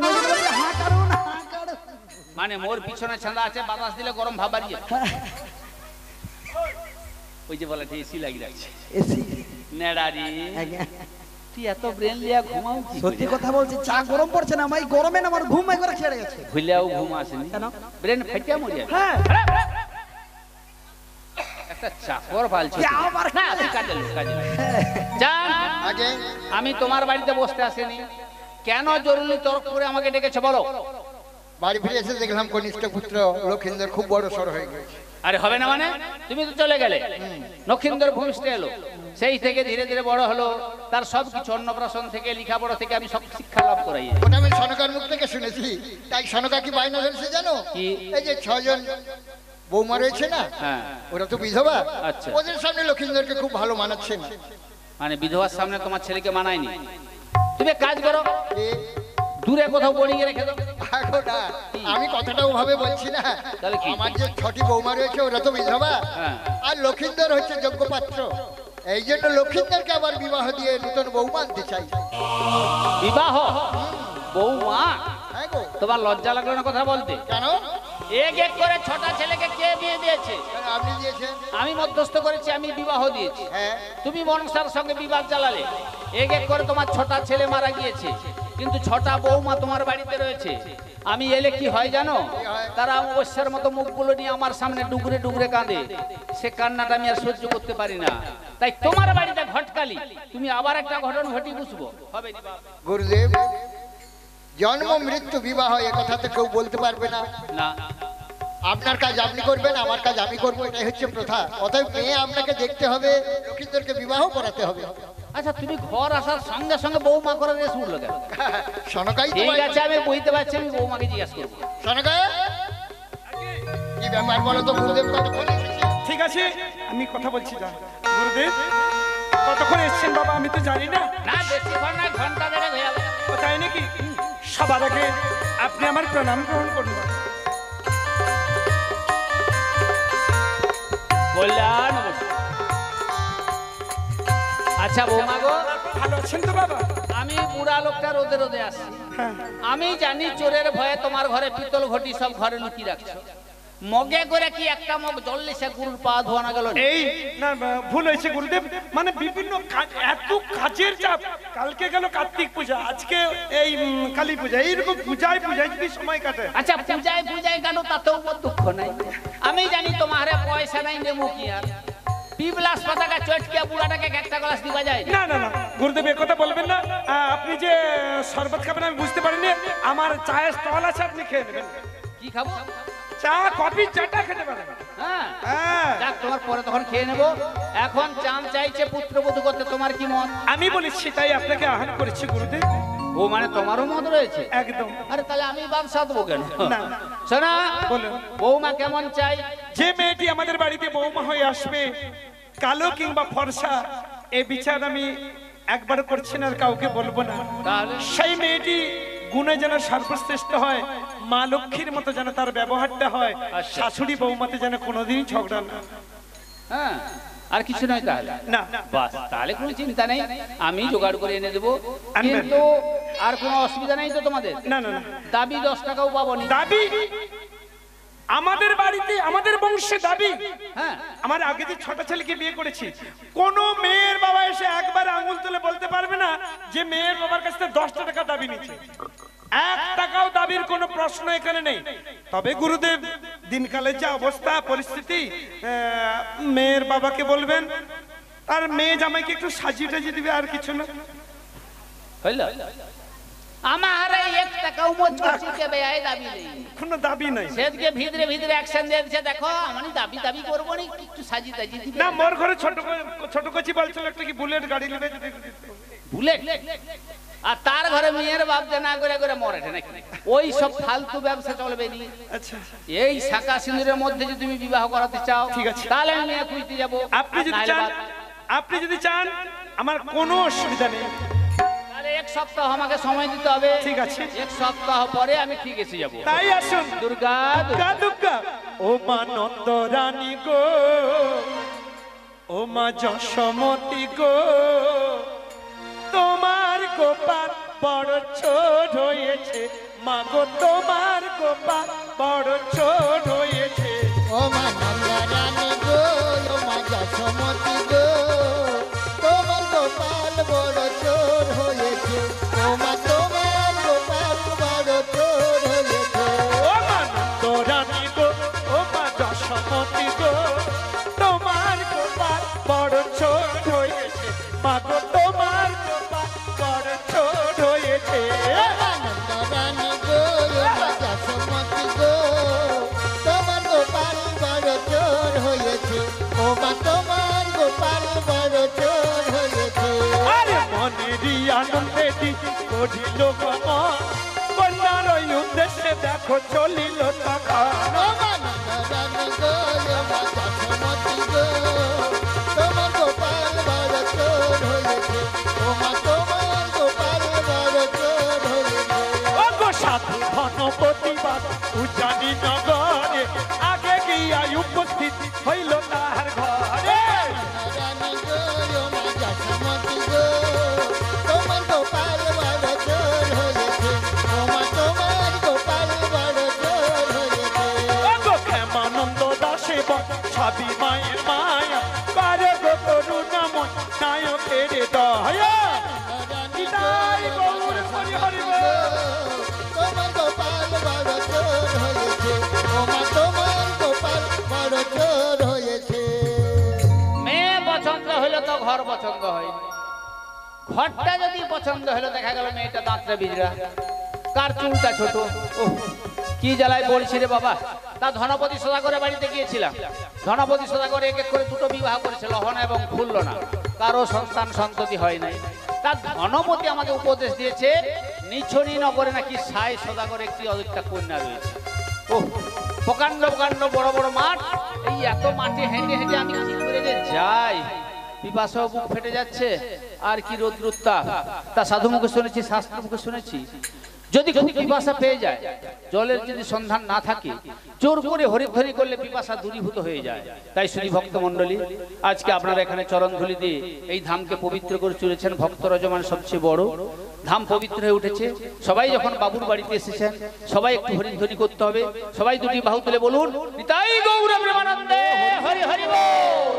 হ্যাঁ কারণ মানে মোর পিছনে ছান্দা আছে, বাতাস দিলে গরম ভাব বাড়িয়ে ওই যে বলে এসি লাগি যাচ্ছে এসি নেড়ারি। তুই এত ব্রেন লিয়া ঘুমাও কি? সত্যি কথা বলছি, চা গরম পড়ছে না, আমি গরমে না আমার ঘুম করে ছেড়ে গেছে। ভুলেও ঘুম আসেনি কেন? ব্রেন ফাটিয়া মরিয়া। হ্যাঁ একটা চাকর ফালছো কে আবার না, তুই কাজে লোক, কাজে লোক। জান, আগে আমি তোমার বাড়িতে বসতে আসিনি, কেন জরুরি তরফ করে আমাকে ডেকেছে বলো? বাড়ি ফিরে এসে দেখলাম কনিষ্ঠ পুত্র লক্ষিন্দর খুব বড় সড় হয়ে গেছে। আরে হবে না মানে, তুমি তো চলে গেলে, নক্ষিন্দর ভূমিষ্ঠ এলো, সেই থেকে ধীরে ধীরে বড় হলো, তার সব কিছু অন্নপ্রাশন থেকে লেখাপড়া থেকে আমি সব শিক্ষা লাভ করাই। ওটা আমি সনকার মুখ থেকে শুনেছি। তাই সনকা কি বায়না ধরেছে জানো? কি? এই যে 6 জন বৌমা রয়েছে না, হ্যাঁ। ওরা তো বিধবা। আচ্ছা। ওদের সামনে লক্ষিন্দরকে খুব ভালো মানাচ্ছে না। মানে বিধবার সামনে তোমার ছেলেকে মানায়নি? তুমি এক কাজ করো, এ, দূরে কোথাও বোর্ডিং এ রেখে দাও। আগো না, আমি কথাটা ওভাবে বলছি না। তাহলে কি? আমার যে 6টি বৌমা রয়েছে ওরা তো বিধবা, হ্যাঁ। আর লক্ষিন্দর হচ্ছে যোগ্য পাত্র। এই জন্য লক্ষিন্দরকে আবার বিবাহ দিয়ে নতুন বৌমা আনতে চাই। বিবাহ? বৌমা? হ্যাঁ গো। তোমার লজ্জা লাগলো না কথা বলতে? কেন? এক এক করে 6টা ছেলেকে কে বিয়ে দিয়েছে? কেন আপনি দিয়েছেন? আমি মধ্যস্থ করেছি, আমি বিবাহ দিয়েছি। হ্যাঁ। তুমি মনসার সঙ্গে বিবাদ জ্বালালে, এক এক করে তোমার 6টা ছেলে মারা গিয়েছে, কিন্তু 6টা বৌমা তোমার বাড়িতে রয়েছে। আমি এলে কি হয় জানো? তারা অবশ্যের মতো মুখগুলো নিয়ে আমার সামনে ডুগরে ডুগরে কাঁদে, সে কান্নাটা আমি আর সহ্য করতে পারি না। তাই তোমার বাড়িতে ঘটকালি, তুমি আবার একটা ঘটনা ঘটি বুঝবো হবে না বাবা। গুরুদেব, জন্ম মৃত্যু বিবাহ এ কথা তো কেউ বলতে পারবে না। না, আপনার কাজ আপনি করবেন, আমার কাজ আমি করবো, এটাই হচ্ছে প্রথা। অতএব মেয়ে আপনাকে দেখতে হবে, লক্ষিন্দরকে বিবাহ করাতে হবে। আচ্ছা তুমি ঘর আসার সঙ্গে সঙ্গে বৌমা করার রেস উঠলো কেন? সনকাই তো ঠিক আছে, আমি বুঝতে পারছি, আমি বৌমাকে জিজ্ঞাসা করবো। সনকা কি ব্যাপার বলো তো গুরুদেব, কতক্ষণ এসেছে? ঠিক আছে, আমি কথা বলছি যা। গুরুদেব কতক্ষণ এসছেন বাবা আমি তো জানি না। না বেশিক্ষণ না, ঘন্টা দেড়েক হয়ে যাবে। ও তাই নাকি? সবার আগে আপনি আমার প্রণাম গ্রহণ করুন। কল্যাণ অবশ্য। আচ্ছা বৌমা গো, ভালো আছেন তো বাবা? আমি বুড়া লোকটা রোদে রোদে আসি, হ্যাঁ। আমি জানি চোরের ভয়ে তোমার ঘরে পিতল ঘটি সব ঘরে লুকিয়ে রাখছো, মগে করে কি একটা মগ জল সে গুরুর পা ধোয়ানো গেল না? এই না ভুল হয়েছে গুরুদেব, মানে বিভিন্ন এত কাজের চাপ। কালকে গেল কার্তিক পূজা, আজকে এই কালী পূজা, এইরকম পূজায় পূজায় যদি সময় কাটে। আচ্ছা পূজায় পূজায় কেন, তাতেও মোর দুঃখ নাই। আমি জানি তোমার পয়সা নাই, নেমু কি আর পিপলাস পাতাকা চটকিয়া বুড়াটাকে একটা গ্লাস দিবা যায়? না না না গুরুদেব এ কথা বলবেন না। আপনি যে শরবত খাবেন আমি বুঝতে পারিনি। আমার চায়ের স্টল আছে, আপনি খেয়ে নেবেন। কি খাবো? চা কফি চাটা খেতে পারেন। হ্যাঁ হ্যাঁ যাক, তোমার পরে তখন খেয়ে নেবো। এখন চাম চাইছে পুত্রবধূ করতে, তোমার কি মত? আমি বলেছি তাই আপনাকে আহ্বান করেছি গুরুদেব। ও মানে তোমারও মত রয়েছে? একদম। আরে তাহলে আমি ব্যবসা দেবো কেন? না। শোনা, বলুন। বৌমা কেমন চাই? যে মেয়েটি আমাদের বাড়িতে বৌমা হয়ে আসবে, কালো কিংবা ফর্সা, এই বিচার আমি একবার করছি না আর কাউকে বলবো না। তাহলে সেই মেয়েটি গুণে যেন সর্বশ্রেষ্ঠ হয়, মা লক্ষ্মীর মতো যেন তার ব্যবহারটা হয়, আচ্ছা। শাশুড়ি বৌমাতে যেন কোনোদিনই ঝগড়া না। হ্যাঁ, আর কিছু নয় তাহলে? না। বাস, তাহলে কোনো চিন্তা নেই, আমি জোগাড় করে এনে দেবো। আনবেন। কিন্তু আর কোনো অসুবিধা নেই তো তোমাদের? না না না। দাবি 10 টাকাও পাবো নি। দাবি আমাদের বাড়িতে, আমাদের বংশে দাবি। হ্যাঁ, আমার আগে যে 6টা ছেলেকে বিয়ে করেছি, কোন মেয়ের বাবা এসে একবার আঙুল তুলে বলতে পারবে না যে মেয়ের বাবার কাছ থেকে 10 টাকা দাবি নিচ্ছে। 1 টাকাও দাবির কোনো প্রশ্ন এখানে নেই। তবে গুরুদেব দিনকালের যে অবস্থা পরিস্থিতি, মেয়ের বাবাকে বলবেন আর মেয়ে জামাইকে একটু সাজিয়ে টাজিয়ে দিবে, আর কিছু না। হইল? আমার 1 টাকাও মত করছিতে বেয়াই দাবি নেই। কোনো দাবি নাই। সেদিকে ভিতরে ভিতরে অ্যাকশন দিয়েছে, দেখো আমি দাবি দাবি করবো না, একটু সাজি তাজি দিবে। না, মোর ঘরে ছোট কচি বলছিল একটা কি বুলেট গাড়ি নেবে। বুলেট? আর তার ঘরে মেয়ের বাপ যে না করে করে মরে নাকি? ওই সব ফালতু ব্যবসা চলবে নি। আচ্ছা এই শাঁকা সিঁদুরের মধ্যে যদি তুমি বিবাহ করাতে চাও, ঠিক আছে। তাহলে আমি মেয়ে খুঁজতে যাবো। আপনি যদি নাহলে চান, বাদ। আপনি যদি চান আমার কোনো অসুবিধা নেই। তাহলে এক সপ্তাহ আমাকে সময় দিতে হবে। ঠিক আছে। এক সপ্তাহ পরে আমি ঠিক এসে যাব। তাই আসুন। দুর্গা দুর্গা দুর্গা ও মা নন্দ রানী গো, ও মা যশোমতী গো, তোমার গোপাল বড় ছোট হয়েছে, মা গো তোমার গোপাল বড় ছোট হয়েছে। ও মা নন্দা রানী গো, ও মা যশোমতী গো, তোমার গোপাল বড় চোর হয়েছে, ও মা তোমার গোপাল বড় চোর হয়েছে। ও মা নন্দ রানী গো, ও মা যশোমতী গো, তোমার গোপাল বড় ছোট হয়েছে, মা গো তোমার গোপাল বড় ছোট হয়েছে। ও মা নন্দা রানী গো, ও মা যশোমতী গো, তোমার গোপাল বড় চোর হয়েছে, ও মা তোমার গোপাল বড় চোর হয়েছে। আরে মনেরই আনন্দে করিল গমন, কন্যার ওই উদ্দেশ্যে দেখো চলিল তখন। ও মা নন্দা রানী গো, ও মা যশোমতী গো, তোমার গোপাল বড় চোর হয়েছে, ও মা তোমার গোপাল বড় চোর হয়েছে। ও গো সাধু ধনপতিবাদ উজানি নগরে, আগে গিয়া উপস্থিত হইল তাহার ঘরে। রানী গো, ও মা যশোমতী গো, তোমার গোপাল বড় চোর হয়েছে, ও মা তোমার গোপাল বড় চোর হয়েছে। ও গো ক্ষেমানন্দ দাসে ছাবি মায়ের মায়া, করে গো করুণাময় নায়কের দয়া। নিতাই গৌর হরি হরি বল। তোমার গোপাল বড় চোর হয়েছে, ও মা তোমার গোপাল বড় চোর হয়েছে। মেয়ে পছন্দ হলো তো ঘর পছন্দ হয়নি। ঘরটা যদি পছন্দ হলো, দেখা গেল মেয়েটা দাঁতটা বিজরা, কার চুলটা ছোট। ওহ, কি জ্বালায় বলছি রে বাবা। তা ধনপতি সদাগরের বাড়িতে গিয়েছিলাম। ধনপতি সদাগর এক এক করে দুটো বিবাহ করেছে, লহনা এবং খুলল না, কারো সন্তান সন্ততি হয় নাই। তা ধনপতি আমাকে উপদেশ দিয়েছে, নিছনি নগরে নাকি সাই সদাগর একটি অধিকটা কন্যা রয়েছে। ওহ, প্রকাণ্ড প্রকাণ্ড বড় বড় মাঠ, এই এত মাঠে হেঁটে হেঁটে আমি কি করে যে যাই, পিপাসাও বুক ফেটে যাচ্ছে। আর কি রৌদ্রুত্তাপ। তা সাধু মুখে শুনেছি, শাস্ত্র মুখে শুনেছি, যদি খুব পিপাসা পেয়ে যায়, জলের যদি সন্ধান না থাকে, জোর করে হরিধ্বনি করলে পিপাসা দূরীভূত হয়ে যায়। তাই শুধু ভক্ত মণ্ডলী, আজকে আপনারা এখানে চরণ ধুলি দিয়ে এই ধামকে পবিত্র করে চলেছেন। ভক্ত রজমান সবচেয়ে বড় ধাম পবিত্র হয়ে উঠেছে। সবাই যখন বাবুর বাড়িতে এসেছেন, সবাই একটু হরিধ্বনি করতে হবে। সবাই দুটি বাহু তুলে বলুন, নিতাই গৌর প্রেমানন্দে হরি হরি বল।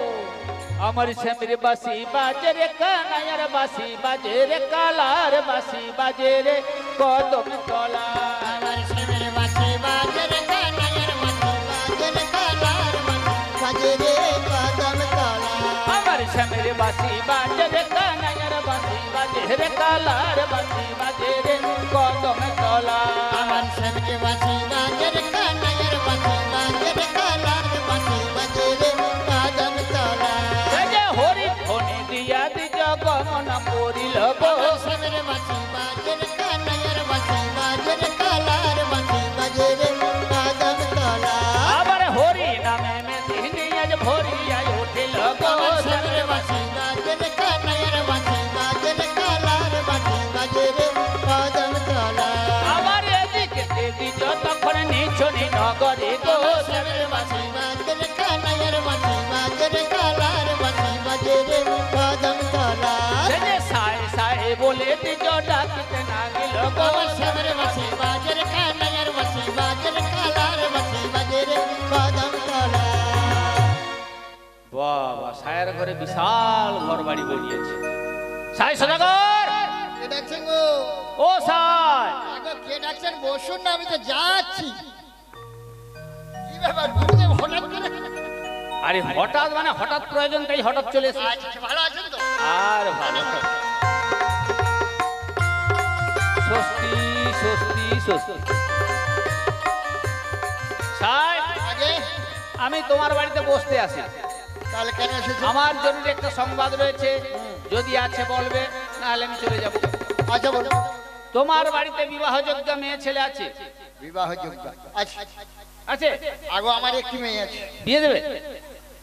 আমার শ্যামের বাসি বাজে রে, কানাইয়ার বাসি বাজে রে, কালার বাসি বাজে রে কদম তলা। আমার শ্যামের বাসি বাজে রে, কানাইয়ার বাসি বাজে রে, কালার বাসি বাজে রে কদম তলা। আমার শ্যামের বাসি বাজে রে, কানাইয়ার বাসি বাজে রে, কালার বাসি বাজে রে কদম তলা। আমার শ্যামের বাসি বাজে রে, কানাইয়ার বাসি বাজে রে, কালার বাসি বাজে রে কদম তলা। হরি ধ্বনি দিয়া দিজ গমন করিল গো। আমার শ্যামের বাসি বাজে রে, কানাইয়ার বাসি বাজে রে, কালার বাসি বাজে রে কদম তলা। আবার হরি নামে মেদিনী আজ ভরিয়া উঠিল গো। আমার শ্যামের বাসি বাজে রে, কানাইয়ার বাসি বাজে রে, কালার বাসি বাজে রে কদম তলা। আমার এদিকে দিজ তখন নিছনি নগরে গো। আমার শ্যামের বাসি বাজে রে, কানাইয়ার বাসি বাজে রে, কালার বাসি বাজে রে কদম তলা। সে যে সাই সাই বলে দিজ ডাকিতে না গেল গো। আমার শ্যামের বাসি বাজে রে, কানাইয়ার বাসি বাজে রে, কালার বাসি বাজে রে কদম তলা। বাবা, সায়ের ঘরে বিশাল ঘর বাড়ি বনিয়েছে। সাই সদাগর, কে ডাকছেন গো? ও সাই, আগো কে ডাকছেন? বসুন না, আমি তো যাচ্ছি। কি ব্যাপার, ঘুরতে হঠাৎ করে? আরে হঠাৎ মানে হঠাৎ প্রয়োজন, তাই হঠাৎ চলে এসেছি। আচ্ছা, ভালো আছেন তো? আর ভালো। স্বস্তি স্বস্তি স্বস্তি। সাই, আগে আমি তোমার বাড়িতে বসতে আসি। তাহলে কেন এসেছেন? আমার জরুরি একটা সংবাদ রয়েছে, যদি আছে বলবে, নাহলে আমি চলে যাব। আচ্ছা বলো। তোমার বাড়িতে বিবাহযোগ্য মেয়ে ছেলে আছে? বিবাহ যোগ্য আচ্ছা। আছে? আগো আমার একটি মেয়ে আছে। বিয়ে দেবে?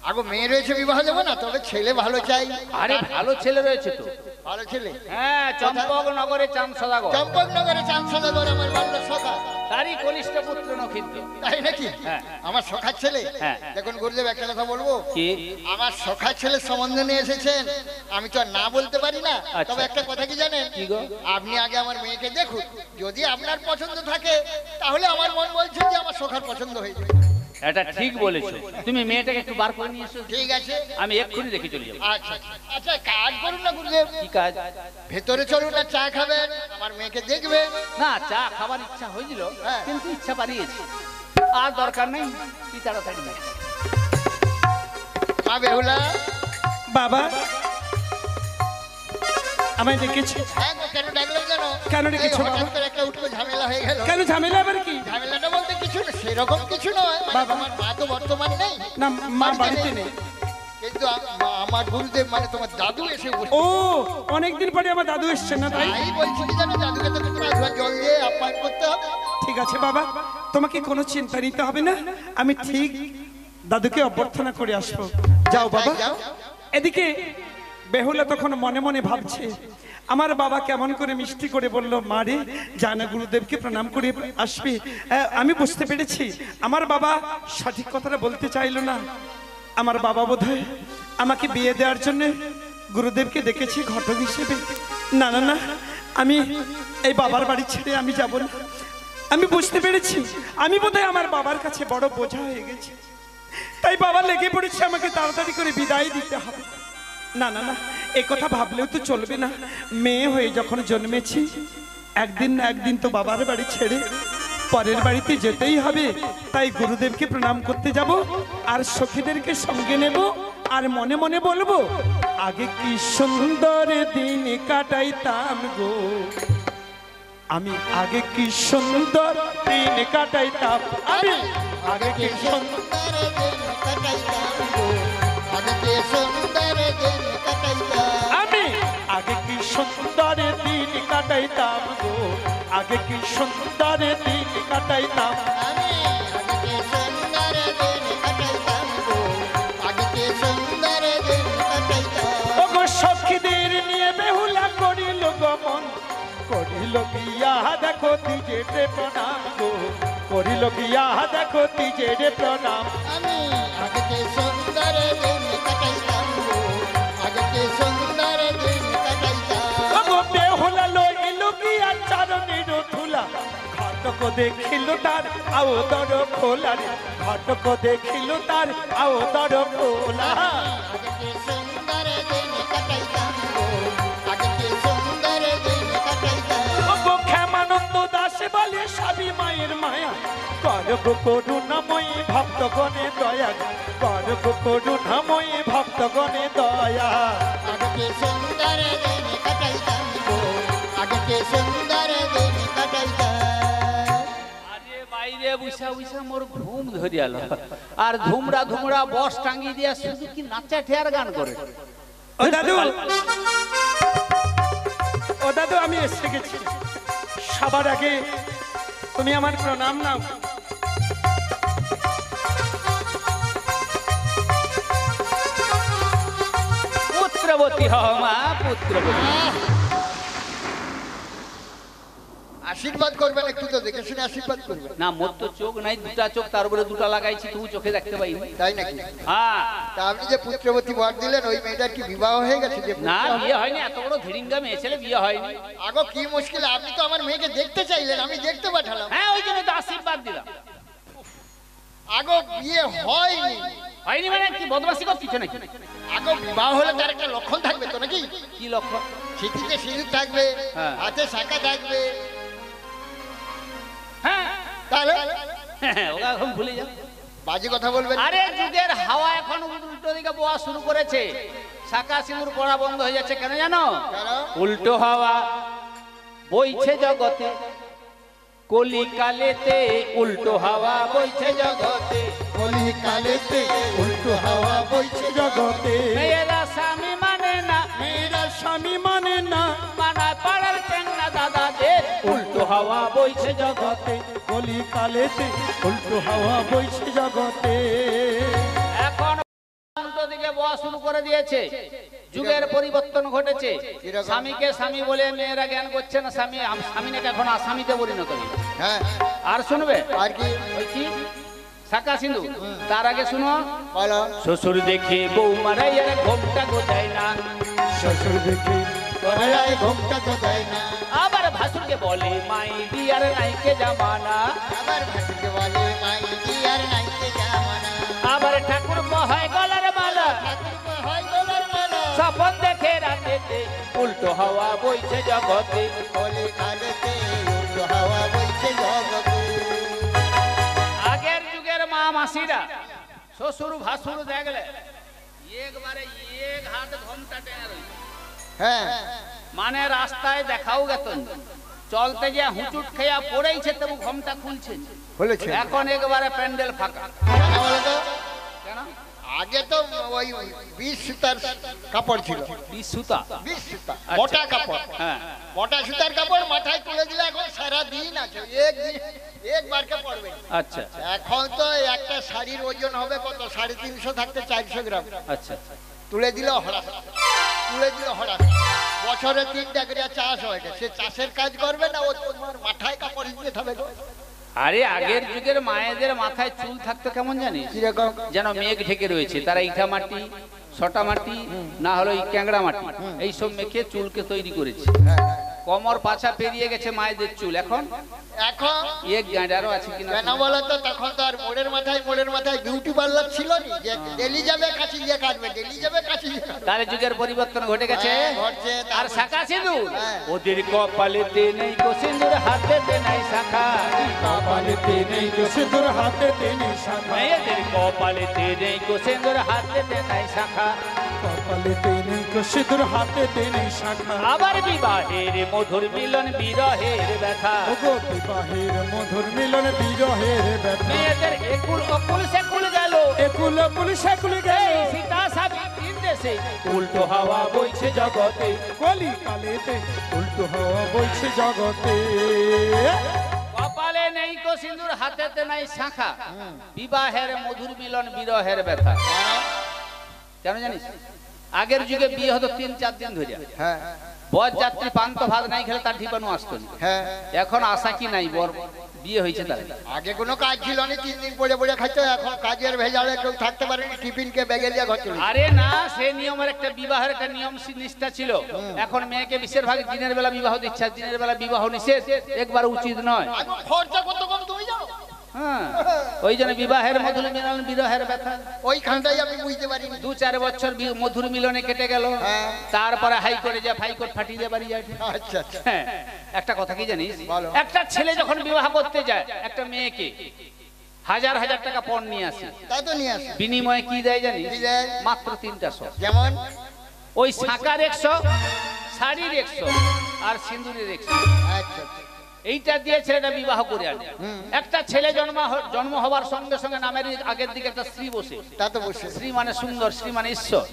আগো মেয়ে রয়েছে, বিবাহ দেবো না, তবে ছেলে ভালো চাই। আরে ভালো ছেলে রয়েছে তো। ভালো ছেলে? হ্যাঁ, চম্পকনগরে চাঁদ সদাগর। চম্পকনগরে চাঁদ সদাগর আমার বাংলা সখা। তারই কনিষ্ঠ পুত্র নক্ষিন্দ। তাই নাকি? হ্যাঁ। আমার সখার ছেলে। হ্যাঁ। দেখুন গুরুদেব, একটা কথা বলবো। কি? আমার সখার ছেলের সম্বন্ধ নিয়ে এসেছেন, আমি তো আর না বলতে পারি না। আচ্ছা। তবে একটা কথা কি জানেন? কি গো? আপনি আগে আমার মেয়েকে দেখুন, যদি আপনার পছন্দ থাকে তাহলে আমার মন বলছে যে আমার সখার পছন্দ হয়ে যাবে। এটা ঠিক বলেছো, তুমি মেয়েটাকে একটু বার করে নিয়ে এসো। ঠিক আছে, আমি এক্ষুনি দেখে চলে যাবো। আচ্ছা আচ্ছা, কাজ করুন না গুরুদেব, কি কাজ? ভেতরে চলুন না, চা খাবেন, আমার মেয়েকে দেখবেন। না, চা খাবার ইচ্ছা হয়েছিল, হ্যাঁ। কিন্তু ইচ্ছা বাড়িয়েছি। আর দরকার নেই, তুই তাড়াতাড়ি নে। মা বেহুলা। বাবা, আমায় ডেকেছি? হ্যাঁ গো, কেন ডাকলেন কেন? কেন ডেকেছো এই হঠাৎ বাবা? করে একটা উঠলো ঝামেলা হয়ে গেল। কেন ঝামেলা আবার কি? ঝামেলাটা বলতে কিছু না, সেরকম কিছু নয়। মানে বাবা। তোমার মা তো বর্তমান নেই। না, মা বাড়িতে নেই। কিন্তু আমার গুরুদেব মানে তোমার দাদু এসে উপস্থিত। ও, অনেকদিন পরে আমার দাদু এসছে না, তাই? তাই বলছি কি জানো, দাদুকে তো একটু আধুয়া জল দিয়ে আপ্যায়ন করতে হবে। ঠিক আছে বাবা, তোমাকে কোনো চিন্তা নিতে হবে না, আমি ঠিক দাদুকে অভ্যর্থনা করে আসবো। যাও বাবা। যাও। এদিকে বেহুলা তখন মনে মনে ভাবছে, আমার বাবা কেমন করে মিষ্টি করে বলল, মা রে জানা গুরুদেবকে প্রণাম করে আসবি। আমি বুঝতে পেরেছি আমার বাবা সঠিক কথাটা বলতে চাইলো না। আমার বাবা বোধহয় আমাকে বিয়ে দেওয়ার জন্য গুরুদেবকে দেখেছি ঘটক হিসেবে। না না না, আমি এই বাবার বাড়ি ছেড়ে আমি যাব না। আমি বুঝতে পেরেছি আমি বোধহয় আমার বাবার কাছে বড় বোঝা হয়ে গেছি, তাই বাবা লেগে পড়েছে আমাকে তাড়াতাড়ি করে বিদায় দিতে হবে। না না না, এ কথা ভাবলেও তো চলবে না। মেয়ে হয়ে যখন জন্মেছি, একদিন না একদিন তো বাবার বাড়ি ছেড়ে পরের বাড়িতে যেতেই হবে। তাই গুরুদেবকে প্রণাম করতে যাব, আর সখীদেরকে সঙ্গে নেব, আর মনে মনে বলবো, আগে কি সুন্দর দিন কাটাইতাম গো, আমি আগে কি সুন্দর দিন কাটাইতাম, আমি আগে কি সুন্দর আমি আগে কি সুন্দর দিন কাটাইতাম গো, আগে কি সুন্দর দিন কাটাইতাম। ওগো সখীদের নিয়ে বেহুলা করিল গমন, করিল বিয়া দেখো তিজে প্রণাম গো, করিল বিয়া দেখো তিজে প্রণাম। আমি আগে সুন্দর দিন কাটাইতাম গো, আগে সুন্দর দিন কাটাইতাম। ওগো বেহুলা লইল গিয়া চারণের ধুলা, ঘটক দেখিল তার আও দর খোলা রে, ঘটক দেখিল তার আও দর খোলা। আগে সুন্দর দিন কাটাইতাম গো, আগে সুন্দর দিন কাটাইতাম। ওগো ক্ষেমানন্দ দাস বলে স্বামী মায়ের মায়া, করব করুণাময়ী ভক্তগণে দয়া, করব করুণাময়ী ভক্তগণে দয়া। আগে সুন্দর দিন কাটাইতাম গো, আগে সুন্দর দিন কাটাইতাম। আরে বাইরে বুঝা বুঝা মোর ঘুম ধরিয়াল, আর ধুমরা ধুমরা বস টাঙ্গি দিয়া শুধু কি নাচা ঠেয়ার গান করে। ও দাদু, ও দাদু, আমি এসে গেছি। সবার আগে তুমি আমার প্রণাম নাও। পুত্রবতী হও মা, পুত্রবতী। আশীর্বাদ করবেন, একটু তো দেখে শুনে আশীর্বাদ করবেন। না, মোর তো চোখ নাই, দুটা চোখ, তার উপরে দুটা লাগাইছি, তুমি চোখে দেখতে পাইনি। তাই নাকি? হ্যাঁ। তা আপনি যে পুত্রবতী বর দিলেন, ওই মেয়েটার কি বিবাহ হয়ে গেছে? যে না, বিয়ে হয়নি, এত বড় ধীরিঙ্গা মেয়ে ছেলে বিয়ে হয়নি। আগো কি মুশকিল, আপনি তো আমার মেয়েকে দেখতে চাইলেন, আমি দেখতে পাঠালাম। হ্যাঁ, ওই জন্য তো আশীর্বাদ দিলাম। আগো বিয়ে হয়নি? হয়নি মানে কি বদমাশি করছিস নাকি? আগো বিবাহ হলে তার একটা লক্ষণ থাকবে তো নাকি? কি লক্ষ্য? সিঁথিতে সিঁদুর থাকবে, হ্যাঁ। হাতে শাঁখা থাকবে, হ্যাঁ, তাহলে ওটা এখন ভুলে যাও। বাজে কথা বলবেন। আরে যুগের হাওয়া এখন উল্টো দিকে বওয়া শুরু করেছে, শাঁখা সিঁদুর পড়া বন্ধ হয়ে যাচ্ছে। কেন জানো? কেন? উল্টো হাওয়া বইছে জগতে, কলিকালেতে উল্টো হাওয়া বইছে জগতে, কলিকালেতে উল্টো হাওয়া বইছে জগতে মেয়েরা স্বামী মানে না, মেয়েরা স্বামী মানে না, মানায় পাড়ার চেঙ্গা দাদাদের উল্টো হাওয়া বইছে জগতে। কলিকালেতে উল্টো হাওয়া বইছে জগতে। এখন দিয়েছে, যুগের পরিবর্তন ঘটেছে। কিরকম? স্বামীকে স্বামী বলে মেয়েরা জ্ঞান করছে না, স্বামী নাকি এখন আসামিতে পরিণত হয়েছে। হ্যাঁ আর শুনবে আর কি ওই কি শাঁখা সিঁদুর, তার আগে শুনো, বলো শ্বশুর দেখে বউ মারাই আর ঘোমটা গোদায় না, শ্বশুর দেখে গলায় ঘোমটা তো দেয় না, আবার ভাসুরকে বলে মাই দিয়ার নাইকে জামানা, আবার ভাসুরকে বলে মাই দিয়ার নাইতে জামানা, আবার ঠাকুর হয় গলার মালা, ঠাকুরপো হয় গলার মালা, স্বপন দেখে রাতেতে উল্টো হাওয়া বইছে জগতে। বলে কালেতে উল্টো হাওয়া বইছে জগতে। আগের যুগের মা মাসিরা শ্বশুর ভাসুর দেখলে একবারে এক হাত ঘোমটা টেনে রইছে, হ্যাঁ মানে রাস্তায় দেখাও গেত না। চলতে গিয়ে হুঁচুট খেয়া পড়েইছে তবু ঘোমটা খুলছে। বলেছে এখন একবারে প্যান্ডেল ফাঁকা। কেন বলো তো? কেন? আগে তো ওই 20 সুতার কাপড় ছিল, 20 সুতা। 20 সুতা মোটা কাপড়, হ্যাঁ মোটা সুতার কাপড় মাথায় তুলে দিলে এখন সারা দিন আছে, একবারকে পড়বে। আচ্ছা এখন তো একটা শাড়ির ওজন হবে কত, 350 থাকতে 400 গ্রাম, আচ্ছা তুলে দিল হড়া, তুলে দিল হড়া। বছরে 3টা করে চাষ হয়, সে চাষের কাজ করবে না, ও তোমার মাথায় কাপড় দিয়ে থাকবে। আরে আগের যুগের মায়েদের মাথায় চুল থাকতো কেমন জানিস, কিরকম? যেন মেঘ ঢেকে রয়েছে। তারা ইটা মাটি, ছটা মাটি, না হলো এই ক্যাংড়া মাটি, এইসব মেখে চুলকে তৈরি করেছে। কমর পাছা পেরিয়ে গেছে মায়েদের চুল, এখন এখন এক গাঁডারও আছে কিনা। কেন বলো তো? তখন তো আর মোড়ের মাথায় বিউটি পার্লার ছিল না, যে ডেলি যাবে কাছে গিয়ে কাটবে, ডেলি যাবে কাছে গিয়ে কাটবে। তাহলে যুগের পরিবর্তন ঘটে গেছে। হ্যাঁ, ঘটছে। আর শাখা সিঁদুর, হ্যাঁ। ওদের কপালেতে নেই তো সিঁদুর, হাতেতে নাই শাখা, কপালেতে নেই তো সিঁদুর, হাতেতে নেই শাখা, মেয়েদের কপালেতে নেই তো সিঁদুর, হাতেতে নাই শাখা, কপালেতে নেই তো সিঁদুর, হাতেতে নেই শাখা। আবার বিবাহের মধুর মিলন বিরহের ব্যথা, ওগো বিবাহের মধুর মিলন বিরহের ব্যথা, মেয়েদের একুল অকুল সেকুল গেল, একুল অকুল সেকুল এই গেল, সীতা সাবিত্রীর দেশে উল্টো হাওয়া বইছে জগতে। কলি কালেতে উল্টো হাওয়া বইছে জগতে। কপালে নেই তো সিঁদুর, হাতেতে নাই শাখা, বিবাহের মধুর মিলন বিরহের ব্যথা। কেন জানিস? আগের যুগে বিয়ে হতো 3-4 দিন ধরে, হ্যাঁ বরযাত্রী পান্তা ভাত নাই খেলে তার ঠিকানো আসতো না। হ্যাঁ, এখন আশা কি নাই, বর বিয়ে হয়েছে তার। আগে কোনো কাজ ছিল না, 3 দিন পড়ে পড়ে খাইতো, এখন কাজের ভেজালে কেউ থাকতে পারেনি, টিফিনকে ব্যাগে দিয়ে ঘর চলে। আরে না, সে নিয়মের একটা বিবাহের একটা নিয়ম নিষ্ঠা ছিল। এখন মেয়েকে বেশিরভাগ দিনের বেলা বিবাহ দিচ্ছে, আর দিনের বেলা বিবাহ নিষেধ, একবার উচিত নয়। এখন খরচা কত কম তুমি জানো? হ্যাঁ, ওই জন্য বিবাহের মধুর মিলন বিরহের ব্যথা। ওইখানটাই আমি বুঝতে পারিনি। 2-4 বছর মধুর মিলনে কেটে গেল, হ্যাঁ। তারপরে হাইকোর্টে যা ফাইকোর্ট ফাটিয়ে দিয়ে বাড়ি যায়। আচ্ছা আচ্ছা, হ্যাঁ, একটা কথা কি জানিস, বলো। একটা ছেলে যখন বিবাহ করতে যায় একটা মেয়েকে, হাজার হাজার টাকা পণ নিয়ে আসে, তা তো নিয়ে আসে। বিনিময়ে কি দেয় জানিস? কি দেয়? মাত্র 3টা শর্ত। যেমন ওই শাঁখার 100, শাড়ির 100, আর সিঁদুরের 100। আচ্ছা এইটা দিয়ে ছেলেটা বিবাহ করে আনে। একটা ছেলে জন্ম হওয়ার সঙ্গে সঙ্গে নামের আগের দিকে একটা স্ত্রী বসে, তা তো বসে। স্ত্রী মানে সুন্দর, স্ত্রী মানে ঈশ্বর।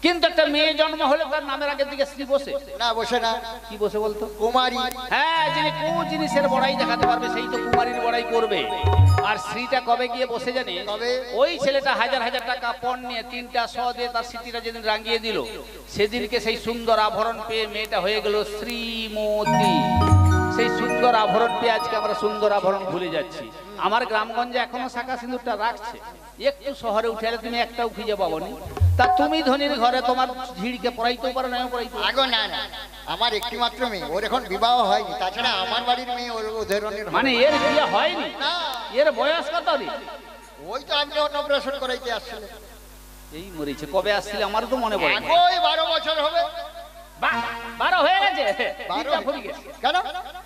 কিন্তু একটা মেয়ে জন্ম হলে তার নামের আগের দিকে স্ত্রী বসে না, বসে না, কি বসে বলতো? কুমারী। হ্যাঁ, যিনি কোন জিনিসের বড়াই দেখাতে পারবে সেই তো কুমারীর বড়াই করবে। আর স্ত্রীটা কবে গিয়ে বসে জানি? কবে? ওই ছেলেটা হাজার হাজার টাকা পণ নিয়ে 3টা শ দিয়ে তার স্মৃতিটা যেদিন রাঙিয়ে দিল, সেদিনকে সেই সুন্দর আভরণ পেয়ে মেয়েটা হয়ে গেল শ্রীমতী। সেই সুন্দর আভরণ পেয়ে আজকে আমরা সুন্দর আভরণ ভুলে যাচ্ছি। আমার গ্রামগঞ্জে এখনো শাঁখা সিঁদুরটা রাখছে, একটু শহরে উঠে এলে তুমি একটাও খুঁজে পাবনি। তা তুমি ধনির ঘরে তোমার ঝিড়কে পড়াইতেও পারো না, পড়াইতে আগো না না, আমার একটি মাত্র মেয়ে, ওর এখন বিবাহ হয়নি। তাছাড়া আমার বাড়ির মেয়ে ওর ধরনের মানে এর বিয়ে হয়নি? না, এর বয়স কত রে? ওই তো আপনি অন্নপ্রাশন করাইতে আসছিলেন। এই মরেছে, কবে আসছিলে আমারও তো মনে পড়ে না। ওই 12 বছর হবে। 12 হয়ে গেছে? 12 দিকটা ফুরিয়ে গেছে। কেন?